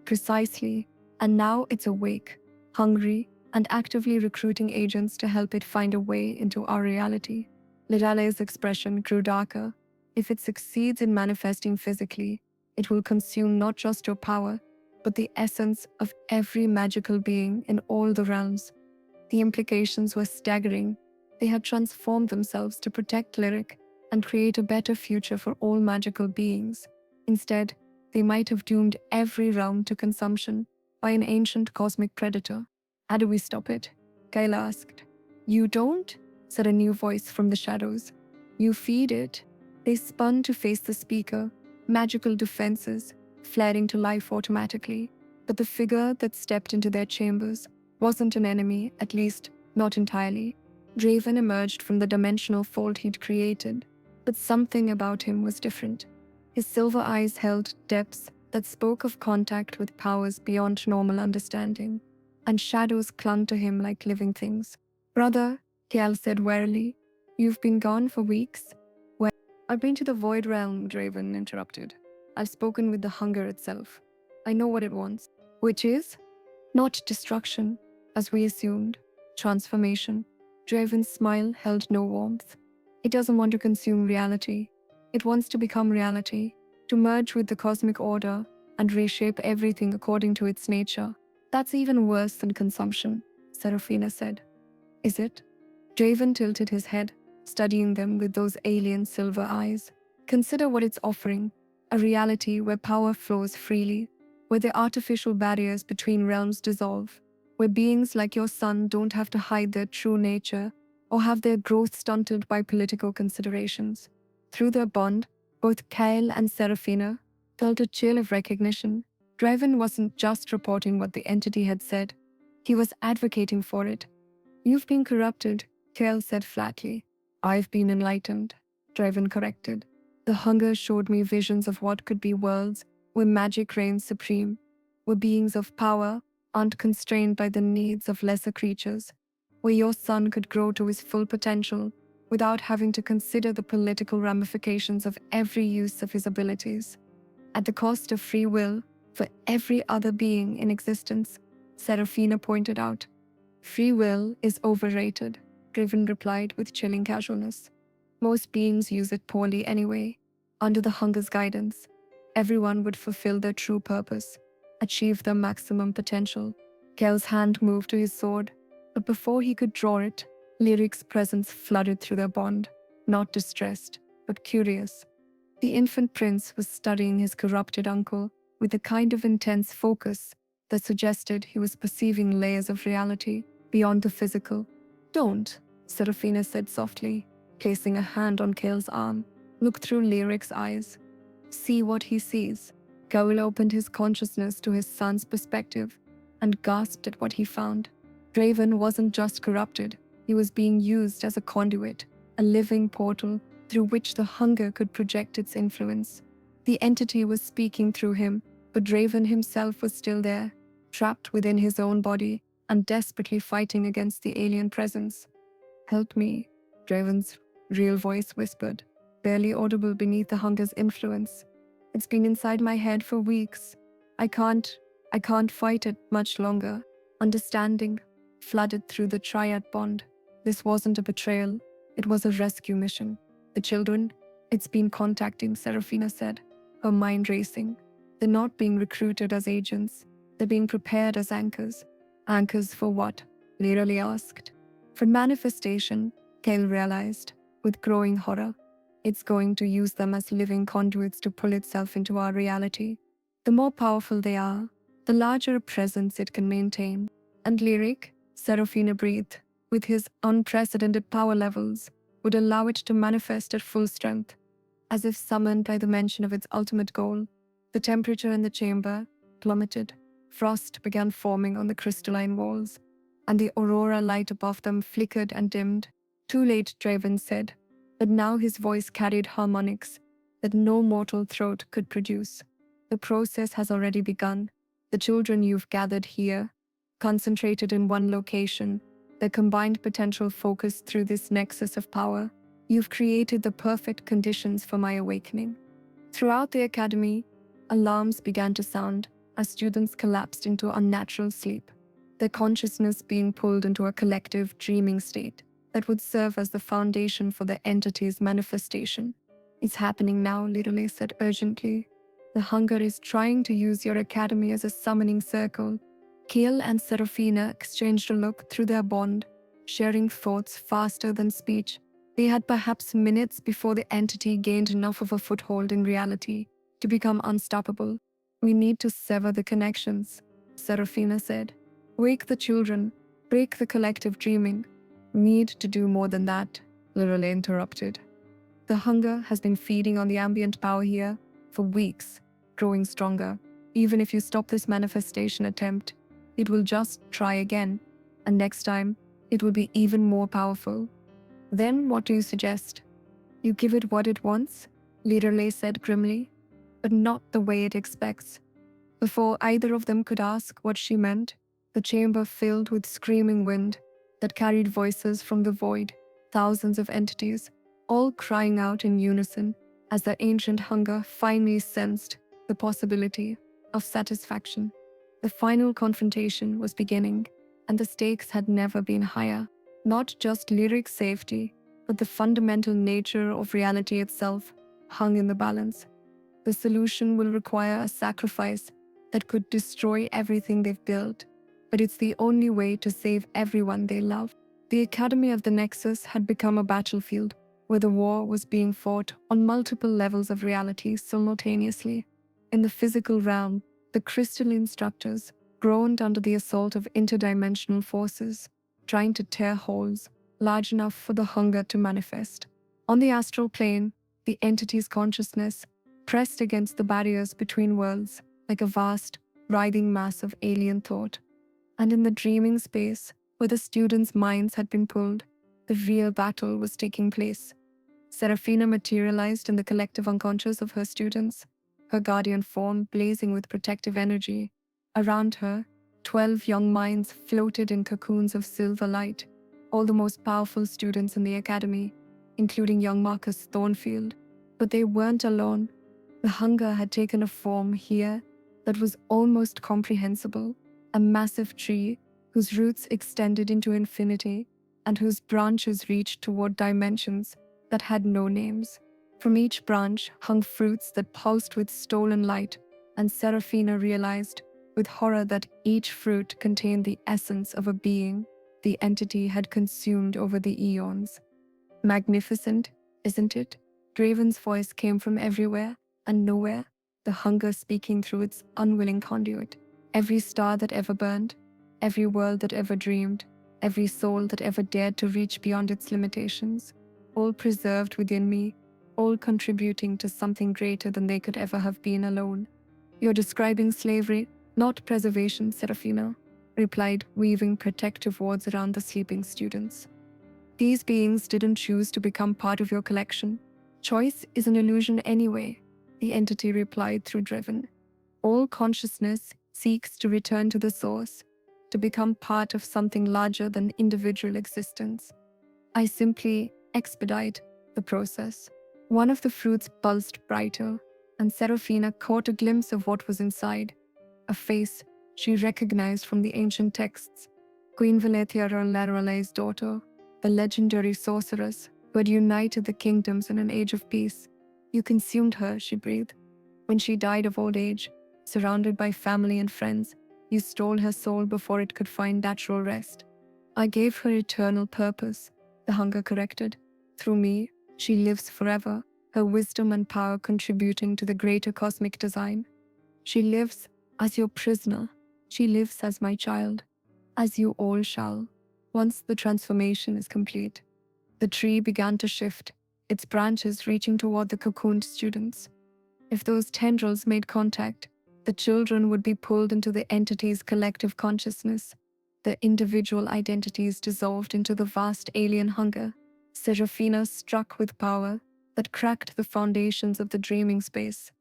Precisely, and now it's awake, hungry, and actively recruiting agents to help it find a way into our reality. Lidale's expression grew darker. If it succeeds in manifesting physically, it will consume not just your power, but the essence of every magical being in all the realms. The implications were staggering. They had transformed themselves to protect Lyric and create a better future for all magical beings. Instead, they might have doomed every realm to consumption by an ancient cosmic predator. How do we stop it? Kayla asked. You don't? Said a new voice from the shadows. You feed it. They spun to face the speaker, magical defenses flaring to life automatically. But the figure that stepped into their chambers wasn't an enemy, at least not entirely. Draven emerged from the dimensional fold he'd created, but something about him was different. His silver eyes held depths that spoke of contact with powers beyond normal understanding, and shadows clung to him like living things. Brother, Kial said warily, you've been gone for weeks. Well, I've been to the Void Realm, Draven interrupted. I've spoken with the hunger itself. I know what it wants, which is not destruction, as we assumed, transformation. Draven's smile held no warmth. It doesn't want to consume reality. It wants to become reality, to merge with the cosmic order and reshape everything according to its nature. That's even worse than consumption, Serafina said. Is it? Draven tilted his head, studying them with those alien silver eyes. Consider what it's offering, a reality where power flows freely, where the artificial barriers between realms dissolve, where beings like your son don't have to hide their true nature or have their growth stunted by political considerations. Through their bond, both Kyle and Serafina felt a chill of recognition. Draven wasn't just reporting what the entity had said, he was advocating for it. You've been corrupted, Kyle said flatly. I've been enlightened, Draven corrected. The hunger showed me visions of what could be worlds where magic reigns supreme, where beings of power aren't constrained by the needs of lesser creatures, where your son could grow to his full potential without having to consider the political ramifications of every use of his abilities. At the cost of free will for every other being in existence, Serafina pointed out. Free will is overrated, Griven replied with chilling casualness. Most beings use it poorly anyway. Under the hunger's guidance, everyone would fulfill their true purpose, achieve their maximum potential. Kel's hand moved to his sword, but before he could draw it, Lyric's presence flooded through their bond, not distressed, but curious. The infant prince was studying his corrupted uncle with a kind of intense focus that suggested he was perceiving layers of reality beyond the physical. "Don't," Serafina said softly, placing a hand on Kale's arm. "Look through Lyric's eyes. See what he sees." Gaul opened his consciousness to his son's perspective and gasped at what he found. Draven wasn't just corrupted, he was being used as a conduit, a living portal through which the hunger could project its influence. The entity was speaking through him, but Draven himself was still there, trapped within his own body and desperately fighting against the alien presence. "Help me," Draven's real voice whispered, barely audible beneath the hunger's influence. "It's been inside my head for weeks. I can't fight it much longer." Understanding flooded through the triad bond. This wasn't a betrayal, it was a rescue mission. "The children, it's been contacting," Serafina said, her mind racing. "They're not being recruited as agents, they're being prepared as anchors." "Anchors for what?" Literally asked. "For manifestation," Kale realized, with growing horror. "It's going to use them as living conduits to pull itself into our reality. The more powerful they are, the larger a presence it can maintain." And Lyric, Serafina breathed, with his unprecedented power levels, would allow it to manifest at full strength. As if summoned by the mention of its ultimate goal, the temperature in the chamber plummeted. Frost began forming on the crystalline walls, and the aurora light above them flickered and dimmed. "Too late," Draven said, but now his voice carried harmonics that no mortal throat could produce. "The process has already begun. The children you've gathered here, concentrated in one location, their combined potential focused through this nexus of power, you've created the perfect conditions for my awakening." Throughout the academy, alarms began to sound as students collapsed into unnatural sleep, their consciousness being pulled into a collective dreaming state that would serve as the foundation for the entity's manifestation. "It's happening now," Literally said urgently. "The hunger is trying to use your academy as a summoning circle." Kale and Serafina exchanged a look through their bond, sharing thoughts faster than speech. They had perhaps minutes before the entity gained enough of a foothold in reality to become unstoppable. "We need to sever the connections," Serafina said. "Wake the children, break the collective dreaming." "Need to do more than that," Literally interrupted. "The hunger has been feeding on the ambient power here for weeks, growing stronger. Even if you stop this manifestation attempt, it will just try again, and next time, it will be even more powerful." "Then what do you suggest?" "You give it what it wants," Literally said grimly, "but not the way it expects." Before either of them could ask what she meant, the chamber filled with screaming wind that carried voices from the void, thousands of entities, all crying out in unison as their ancient hunger finally sensed the possibility of satisfaction. The final confrontation was beginning, and the stakes had never been higher. Not just Lyric's safety, but the fundamental nature of reality itself hung in the balance. The solution will require a sacrifice that could destroy everything they've built, but it's the only way to save everyone they love. The Academy of the Nexus had become a battlefield where the war was being fought on multiple levels of reality simultaneously. In the physical realm, the crystalline structures groaned under the assault of interdimensional forces, trying to tear holes large enough for the hunger to manifest. On the astral plane, the entity's consciousness pressed against the barriers between worlds like a vast, writhing mass of alien thought. And in the dreaming space, where the students' minds had been pulled, the real battle was taking place. Serafina materialized in the collective unconscious of her students, her guardian form blazing with protective energy. Around her, 12 young minds floated in cocoons of silver light, all the most powerful students in the academy, including young Marcus Thornfield. But they weren't alone. The hunger had taken a form here that was almost comprehensible, a massive tree whose roots extended into infinity and whose branches reached toward dimensions that had no names. From each branch hung fruits that pulsed with stolen light, and Seraphina realized with horror that each fruit contained the essence of a being the entity had consumed over the eons. Magnificent, isn't it? Draven's voice came from everywhere and nowhere, the hunger speaking through its unwilling conduit. Every star that ever burned, every world that ever dreamed, every soul that ever dared to reach beyond its limitations, all preserved within me, all contributing to something greater than they could ever have been alone. You're describing slavery, not preservation, Seraphina, replied, weaving protective words around the sleeping students. These beings didn't choose to become part of your collection. Choice is an illusion anyway, the entity replied through Driven. All consciousness seeks to return to the source, to become part of something larger than individual existence. I simply expedite the process. One of the fruits pulsed brighter, and Seraphina caught a glimpse of what was inside. A face she recognized from the ancient texts. Queen Valencia Larolai's daughter, the legendary sorceress who had united the kingdoms in an age of peace. You consumed her, she breathed. When she died of old age, surrounded by family and friends, you stole her soul before it could find natural rest. I gave her eternal purpose, the hunger corrected. Through me, she lives forever, her wisdom and power contributing to the greater cosmic design. She lives as your prisoner. She lives as my child, as you all shall. Once the transformation is complete, the tree began to shift, its branches reaching toward the cocooned students. If those tendrils made contact, the children would be pulled into the entity's collective consciousness. Their individual identities dissolved into the vast alien hunger. Seraphina struck with power that cracked the foundations of the dreaming space,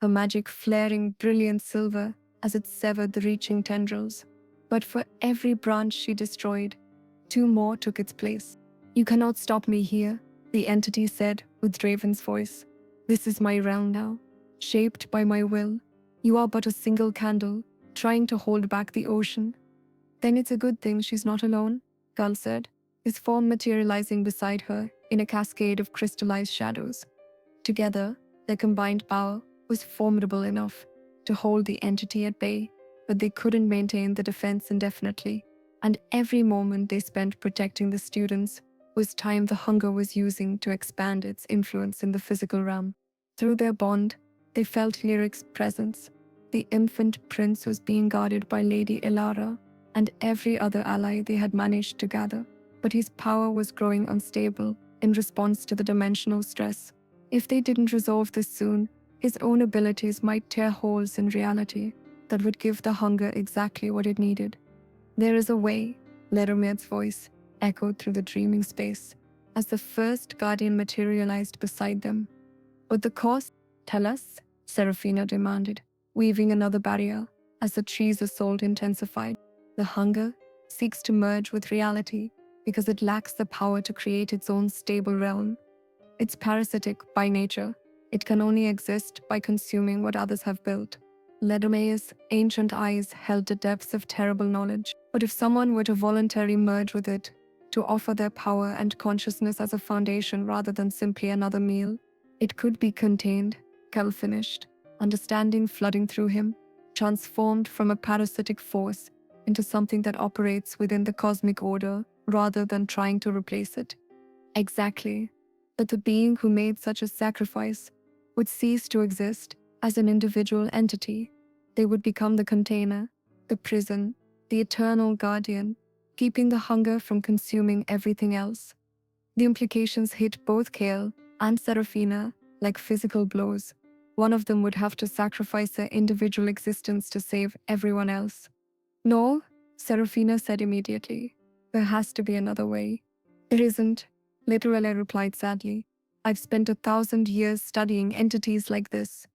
her magic flaring brilliant silver as it severed the reaching tendrils. But for every branch she destroyed, two more took its place. You cannot stop me here, the entity said with Draven's voice. This is my realm now, shaped by my will. You are but a single candle, trying to hold back the ocean. Then it's a good thing she's not alone, Gull said, his form materializing beside her in a cascade of crystallized shadows. Together, their combined power was formidable enough to hold the entity at bay, but they couldn't maintain the defense indefinitely, and every moment they spent protecting the students was time the hunger was using to expand its influence in the physical realm. Through their bond, they felt Lyric's presence. The infant prince was being guarded by Lady Elara and every other ally they had managed to gather, but his power was growing unstable in response to the dimensional stress. If they didn't resolve this soon, his own abilities might tear holes in reality that would give the hunger exactly what it needed. There is a way, Ledermier's voice echoed through the dreaming space as the first guardian materialized beside them. But the cost, tell us, Seraphina demanded, weaving another barrier as the tree's assault intensified. The hunger seeks to merge with reality because it lacks the power to create its own stable realm. It's parasitic by nature. It can only exist by consuming what others have built. Ledermeier's ancient eyes held the depths of terrible knowledge. But if someone were to voluntarily merge with it, to offer their power and consciousness as a foundation rather than simply another meal, it could be contained, Kel finished, understanding flooding through him, transformed from a parasitic force into something that operates within the cosmic order rather than trying to replace it. Exactly. But the being who made such a sacrifice would cease to exist as an individual entity. They would become the container, the prison, the eternal guardian, keeping the hunger from consuming everything else. The implications hit both Kale and Seraphina like physical blows. One of them would have to sacrifice their individual existence to save everyone else. No, Seraphina said immediately. There has to be another way. There isn't, Literally replied sadly. I've spent 1,000 years studying entities like this.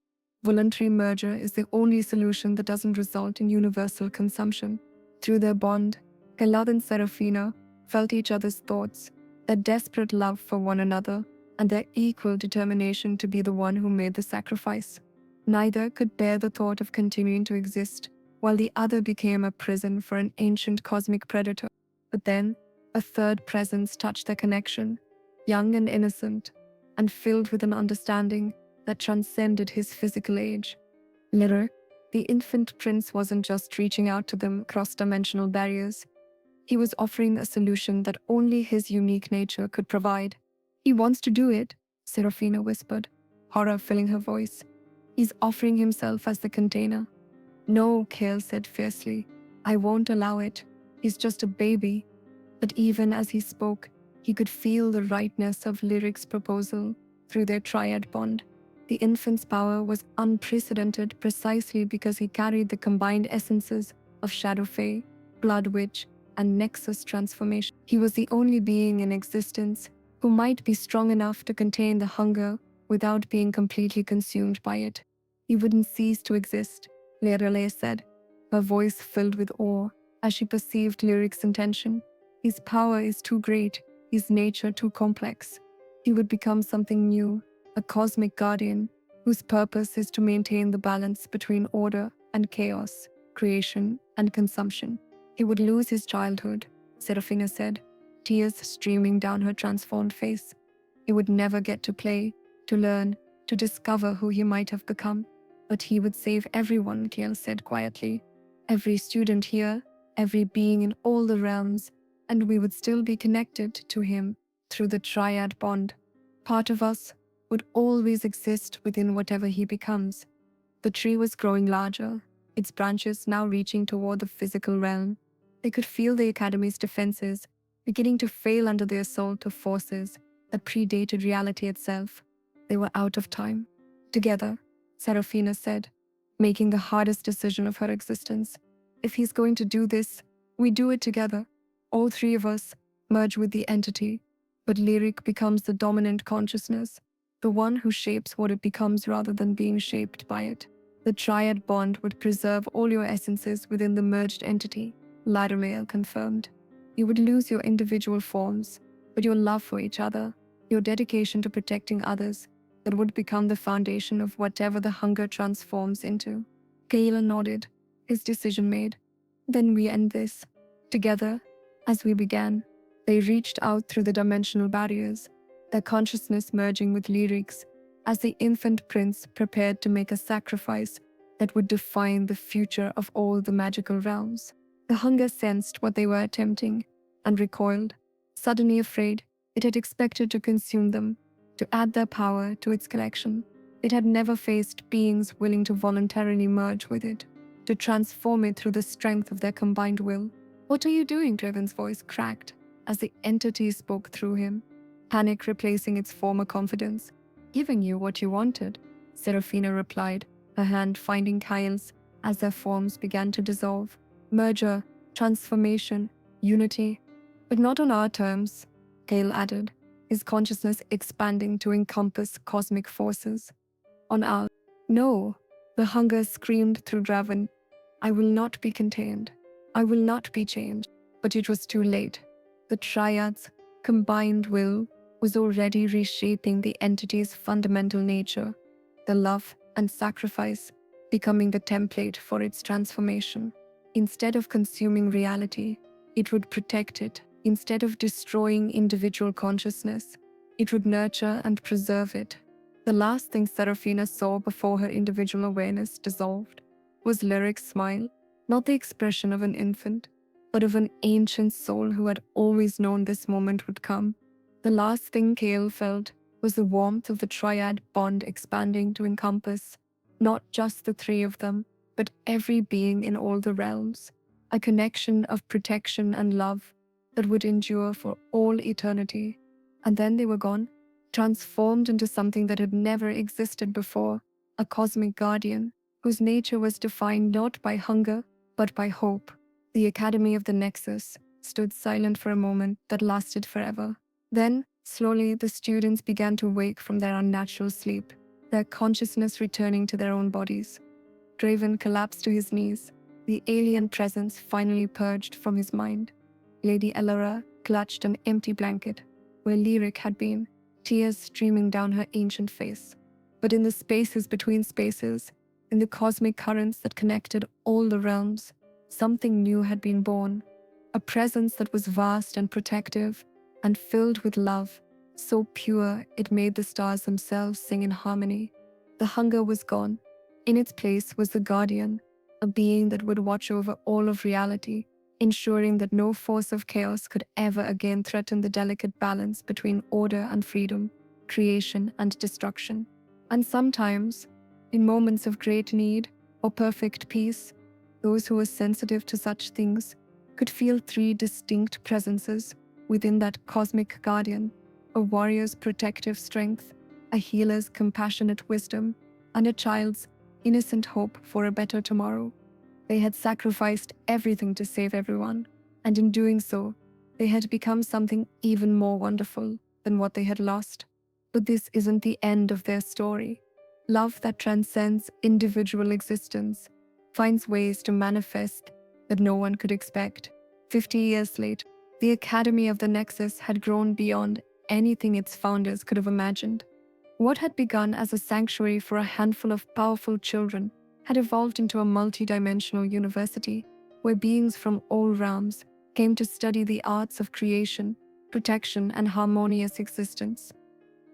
Voluntary merger is the only solution that doesn't result in universal consumption. Through their bond, Galad and Seraphina felt each other's thoughts, their desperate love for one another, and their equal determination to be the one who made the sacrifice. Neither could bear the thought of continuing to exist, while the other became a prison for an ancient cosmic predator. But then, a third presence touched their connection, young and innocent, and filled with an understanding that transcended his physical age. Lyric, the infant prince wasn't just reaching out to them across dimensional barriers. He was offering a solution that only his unique nature could provide. He wants to do it, Serafina whispered, horror filling her voice. He's offering himself as the container. No, Kale said fiercely. I won't allow it. He's just a baby. But even as he spoke, he could feel the rightness of Lyric's proposal through their triad bond. The infant's power was unprecedented precisely because he carried the combined essences of Shadow Fae, Blood Witch, and Nexus transformation. He was the only being in existence who might be strong enough to contain the hunger without being completely consumed by it. He wouldn't cease to exist, Lorelei said, her voice filled with awe as she perceived Lyric's intention. His power is too great, his nature too complex. He would become something new, a cosmic guardian whose purpose is to maintain the balance between order and chaos, creation and consumption. He would lose his childhood, Serafina said, tears streaming down her transformed face. He would never get to play, to learn, to discover who he might have become. But he would save everyone, Kiel said quietly. Every student here, every being in all the realms, and we would still be connected to him through the triad bond. Part of us would always exist within whatever he becomes. The tree was growing larger, its branches now reaching toward the physical realm. They could feel the Academy's defenses beginning to fail under the assault of forces that predated reality itself. They were out of time. Together, Serafina said, making the hardest decision of her existence. If he's going to do this, we do it together. All three of us merge with the entity, but Lyric becomes the dominant consciousness, the one who shapes what it becomes rather than being shaped by it. The triad bond would preserve all your essences within the merged entity, Lydermail confirmed. You would lose your individual forms, but your love for each other, your dedication to protecting others, that would become the foundation of whatever the hunger transforms into. Galen nodded, his decision made. Then we end this. Together, as we began, they reached out through the dimensional barriers, their consciousness merging with Lyric's, as the infant prince prepared to make a sacrifice that would define the future of all the magical realms. The hunger sensed what they were attempting and recoiled, suddenly afraid it had expected to consume them, to add their power to its collection. It had never faced beings willing to voluntarily merge with it, to transform it through the strength of their combined will. What are you doing? Draven's voice cracked as the entity spoke through him, panic replacing its former confidence. Giving you what you wanted, Serafina replied, her hand finding Kyle's as their forms began to dissolve. Merger, transformation, unity. But not on our terms, Kyle added, his consciousness expanding to encompass cosmic forces. On our... No, the hunger screamed through Draven. I will not be contained. I will not be changed. But it was too late. The triad's combined will was already reshaping the entity's fundamental nature, the love and sacrifice becoming the template for its transformation. Instead of consuming reality, it would protect it. Instead of destroying individual consciousness, it would nurture and preserve it. The last thing Serafina saw before her individual awareness dissolved was Lyric's smile, not the expression of an infant, but of an ancient soul who had always known this moment would come. The last thing Kale felt was the warmth of the triad bond expanding to encompass not just the three of them, but every being in all the realms, a connection of protection and love that would endure for all eternity. And then they were gone, transformed into something that had never existed before, a cosmic guardian whose nature was defined not by hunger, but by hope. The Academy of the Nexus stood silent for a moment that lasted forever. Then, slowly, the students began to wake from their unnatural sleep, their consciousness returning to their own bodies. Draven collapsed to his knees, the alien presence finally purged from his mind. Lady Elora clutched an empty blanket, where Lyric had been, tears streaming down her ancient face. But in the spaces between spaces, in the cosmic currents that connected all the realms, something new had been born, a presence that was vast and protective, and filled with love, so pure it made the stars themselves sing in harmony. The hunger was gone. In its place was the guardian, a being that would watch over all of reality, ensuring that no force of chaos could ever again threaten the delicate balance between order and freedom, creation and destruction. And sometimes, in moments of great need or perfect peace, those who were sensitive to such things could feel three distinct presences within that cosmic guardian: a warrior's protective strength, a healer's compassionate wisdom, and a child's innocent hope for a better tomorrow. They had sacrificed everything to save everyone, and in doing so, they had become something even more wonderful than what they had lost. But this isn't the end of their story. Love that transcends individual existence finds ways to manifest that no one could expect. 50 years later, the Academy of the Nexus had grown beyond anything its founders could have imagined. What had begun as a sanctuary for a handful of powerful children had evolved into a multidimensional university where beings from all realms came to study the arts of creation, protection, and harmonious existence.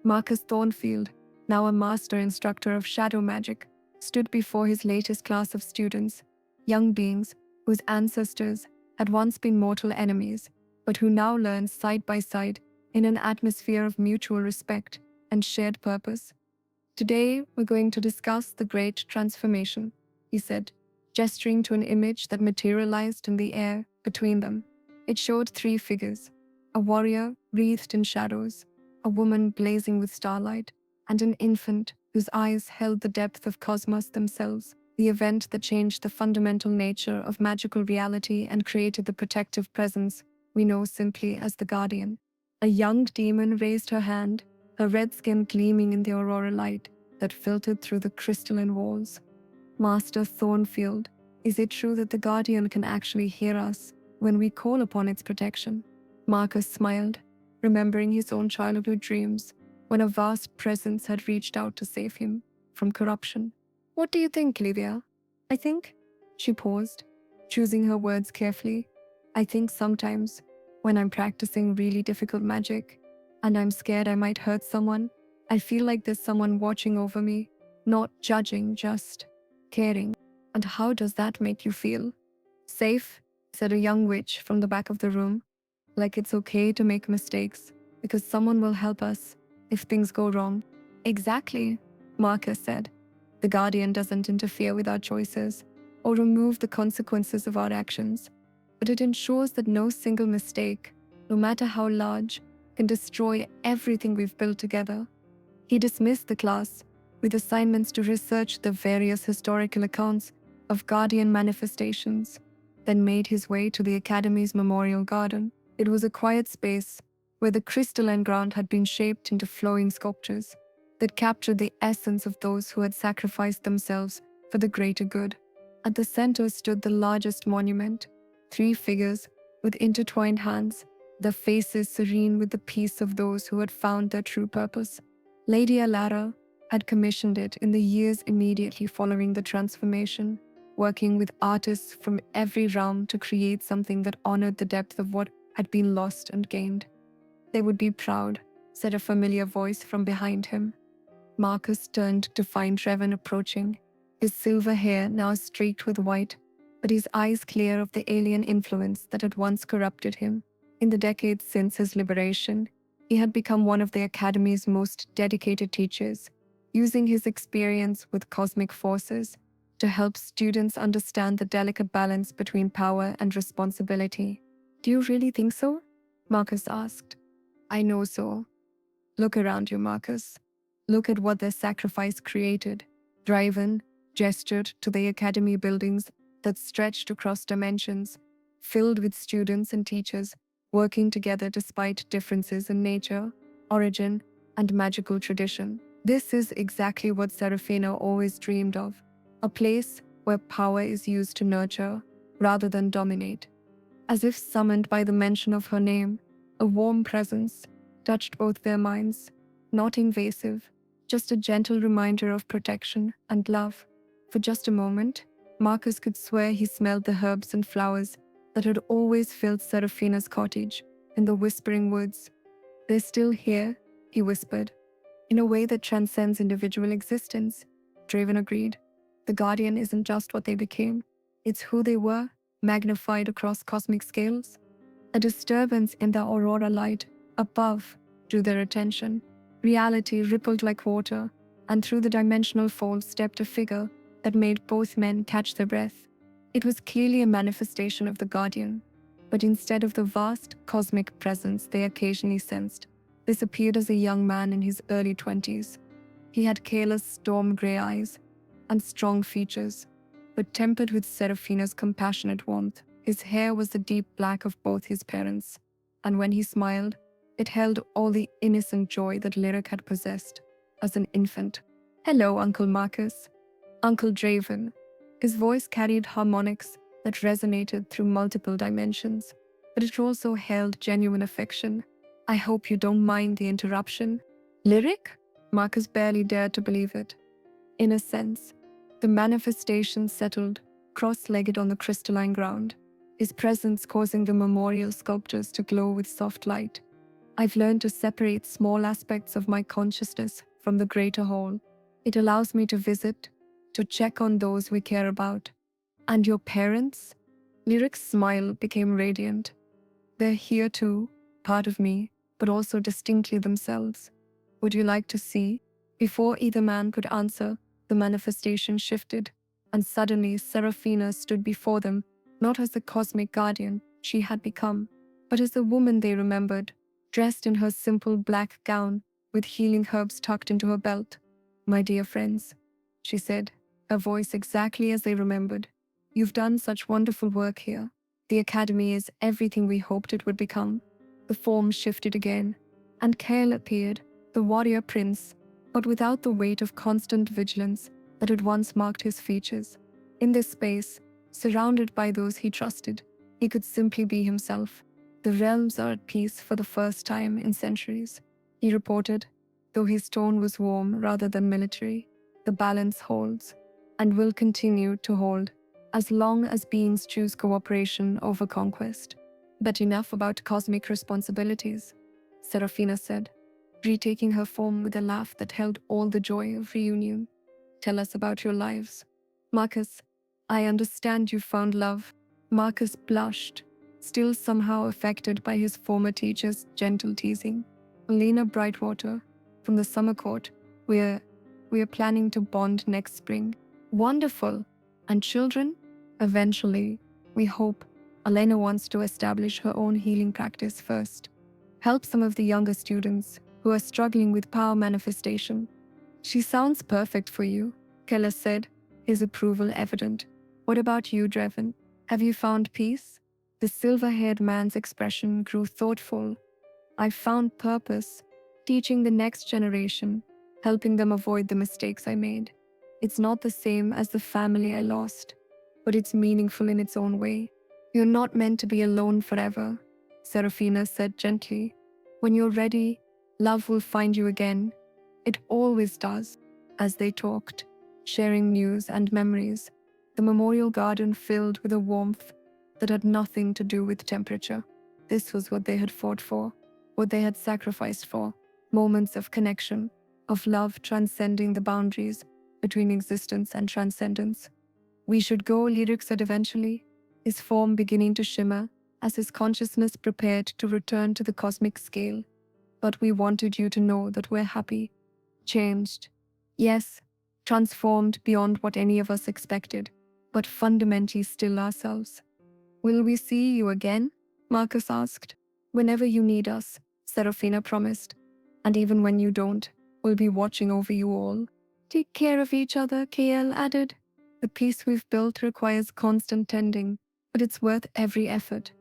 Marcus Thornfield, now a master instructor of shadow magic, stood before his latest class of students, young beings whose ancestors had once been mortal enemies, but who now learned side by side in an atmosphere of mutual respect and shared purpose. Today, we're going to discuss the Great Transformation, he said, gesturing to an image that materialized in the air between them. It showed three figures: a warrior wreathed in shadows, a woman blazing with starlight, and an infant whose eyes held the depth of cosmos themselves, the event that changed the fundamental nature of magical reality and created the protective presence we know simply as the Guardian. A young demon raised her hand, her red skin gleaming in the aurora light that filtered through the crystalline walls. Master Thornfield, is it true that the Guardian can actually hear us when we call upon its protection? Marcus smiled, remembering his own childhood dreams when a vast presence had reached out to save him from corruption. What do you think, Livia? I think, she paused, choosing her words carefully. I think sometimes, when I'm practicing really difficult magic, and I'm scared I might hurt someone, I feel like there's someone watching over me, not judging, just caring. And how does that make you feel? Safe, said a young witch from the back of the room. Like it's okay to make mistakes, because someone will help us if things go wrong. Exactly, Marcus said. The Guardian doesn't interfere with our choices or remove the consequences of our actions, but it ensures that no single mistake, no matter how large, can destroy everything we've built together. He dismissed the class with assignments to research the various historical accounts of Guardian manifestations, then made his way to the Academy's memorial garden. It was a quiet space where the crystalline ground had been shaped into flowing sculptures that captured the essence of those who had sacrificed themselves for the greater good. At the center stood the largest monument, three figures with intertwined hands, their faces serene with the peace of those who had found their true purpose. Lady Alara had commissioned it in the years immediately following the transformation, working with artists from every realm to create something that honored the depth of what had been lost and gained. They would be proud, said a familiar voice from behind him. Marcus turned to find Revan approaching, his silver hair now streaked with white, but his eyes clear of the alien influence that had once corrupted him. In the decades since his liberation, he had become one of the Academy's most dedicated teachers, using his experience with cosmic forces to help students understand the delicate balance between power and responsibility. Do you really think so? Marcus asked. I know so. Look around you, Marcus. Look at what their sacrifice created. Driven, gestured to the Academy buildings that stretched across dimensions, filled with students and teachers working together despite differences in nature, origin, and magical tradition. This is exactly what Seraphina always dreamed of, a place where power is used to nurture rather than dominate. As if summoned by the mention of her name, a warm presence touched both their minds, not invasive, just a gentle reminder of protection and love. For just a moment, Marcus could swear he smelled the herbs and flowers that had always filled Seraphina's cottage in the Whispering Woods. They're still here, he whispered. In a way that transcends individual existence. Draven agreed. The Guardian isn't just what they became, it's who they were, magnified across cosmic scales. A disturbance in the aurora light above drew their attention. Reality rippled like water, and through the dimensional fold stepped a figure that made both men catch their breath. It was clearly a manifestation of the Guardian, but instead of the vast cosmic presence they occasionally sensed, this appeared as a young man in his early 20s. He had careless storm grey eyes and strong features, but tempered with Seraphina's compassionate warmth. His hair was the deep black of both his parents, and when he smiled, it held all the innocent joy that Lyric had possessed as an infant. "Hello, Uncle Marcus." Uncle Draven. His voice carried harmonics that resonated through multiple dimensions, but it also held genuine affection. "I hope you don't mind the interruption." "Lyric?" Marcus barely dared to believe it. In a sense, the manifestation settled, cross-legged on the crystalline ground, his presence causing the memorial sculptures to glow with soft light. "I've learned to separate small aspects of my consciousness from the greater whole. It allows me to visit, to check on those we care about." "And your parents?" Lyric's smile became radiant. "They're here too, part of me, but also distinctly themselves. Would you like to see?" Before either man could answer, the manifestation shifted, and suddenly Seraphina stood before them, not as the cosmic guardian she had become, but as the woman they remembered, dressed in her simple black gown with healing herbs tucked into her belt. "My dear friends," she said, her voice exactly as they remembered, "you've done such wonderful work here. The Academy is everything we hoped it would become." The form shifted again, and Kael appeared, the warrior prince, but without the weight of constant vigilance that had once marked his features. In this space, surrounded by those he trusted, he could simply be himself. "The realms are at peace for the first time in centuries," he reported, though his tone was warm rather than military. "The balance holds, and will continue to hold, as long as beings choose cooperation over conquest." "But enough about cosmic responsibilities," Seraphina said, retaking her form with a laugh that held all the joy of reunion. "Tell us about your lives." "Marcus, I understand you found love." Marcus blushed, still somehow affected by his former teacher's gentle teasing. "Elena Brightwater, from the summer court. We're planning to bond next spring." "Wonderful. And children?" "Eventually, we hope." Elena wants to establish her own healing practice first. Help some of the younger students who are struggling with power manifestation. "She sounds perfect for you," Keller said, his approval evident. "What about you, Draven? Have you found peace?" The silver-haired man's expression grew thoughtful. "I found purpose, teaching the next generation, helping them avoid the mistakes I made. It's not the same as the family I lost, but it's meaningful in its own way." "You're not meant to be alone forever," Seraphina said gently. "When you're ready, love will find you again. It always does." As they talked, sharing news and memories, the memorial garden filled with a warmth that had nothing to do with temperature. This was what they had fought for, what they had sacrificed for. Moments of connection, of love transcending the boundaries between existence and transcendence. "We should go," Lyric said eventually, his form beginning to shimmer as his consciousness prepared to return to the cosmic scale. "But we wanted you to know that we're happy." "Changed." "Yes, transformed beyond what any of us expected, but fundamentally still ourselves." "Will we see you again?" Marcus asked. "Whenever you need us," Seraphina promised. "And even when you don't, we'll be watching over you all." "Take care of each other," Kael added. "The peace we've built requires constant tending, but it's worth every effort."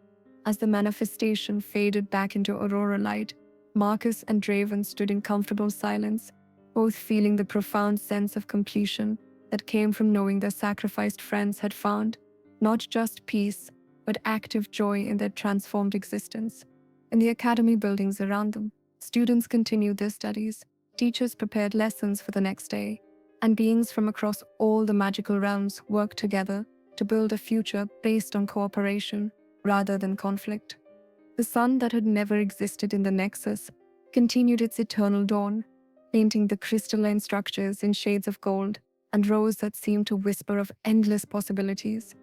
As the manifestation faded back into aurora light, Marcus and Draven stood in comfortable silence, both feeling the profound sense of completion that came from knowing their sacrificed friends had found not just peace, but active joy in their transformed existence. In the academy buildings around them, students continued their studies, teachers prepared lessons for the next day, and beings from across all the magical realms worked together to build a future based on cooperation rather than conflict. The sun that had never existed in the Nexus continued its eternal dawn, painting the crystalline structures in shades of gold and rose that seemed to whisper of endless possibilities.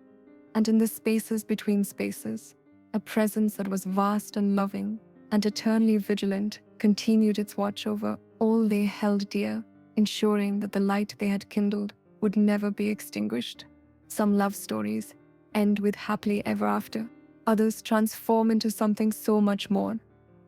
And in the spaces between spaces, a presence that was vast and loving and eternally vigilant continued its watch over all they held dear, ensuring that the light they had kindled would never be extinguished. Some love stories end with happily ever after, others transform into something so much more.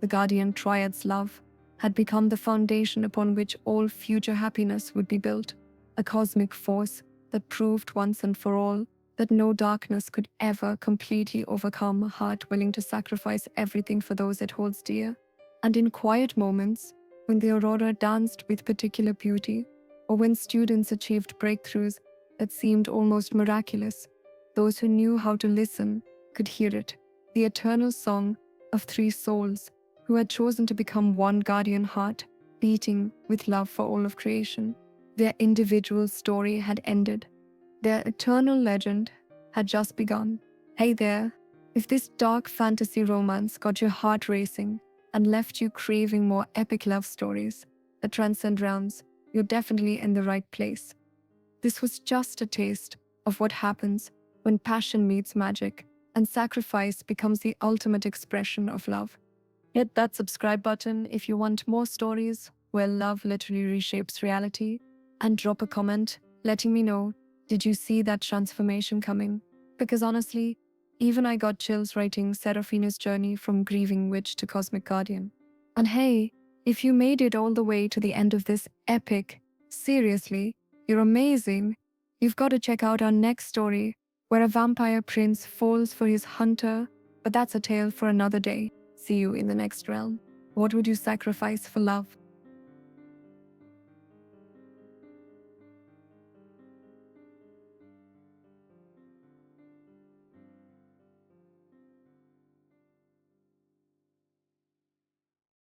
The guardian triad's love had become the foundation upon which all future happiness would be built, a cosmic force that proved once and for all that no darkness could ever completely overcome a heart willing to sacrifice everything for those it holds dear. And in quiet moments, when the aurora danced with particular beauty, or when students achieved breakthroughs that seemed almost miraculous, those who knew how to listen could hear it, the eternal song of three souls who had chosen to become one guardian heart, beating with love for all of creation. Their individual story had ended. Their eternal legend had just begun. Hey there, if this dark fantasy romance got your heart racing and left you craving more epic love stories that transcend realms, you're definitely in the right place. This was just a taste of what happens when passion meets magic and sacrifice becomes the ultimate expression of love. Hit that subscribe button if you want more stories where love literally reshapes reality, and drop a comment letting me know, did you see that transformation coming? Because honestly, even I got chills writing Seraphina's journey from grieving witch to cosmic guardian. And hey, if you made it all the way to the end of this epic, seriously, you're amazing. You've got to check out our next story, where a vampire prince falls for his hunter, but that's a tale for another day. See you in the next realm. What would you sacrifice for love?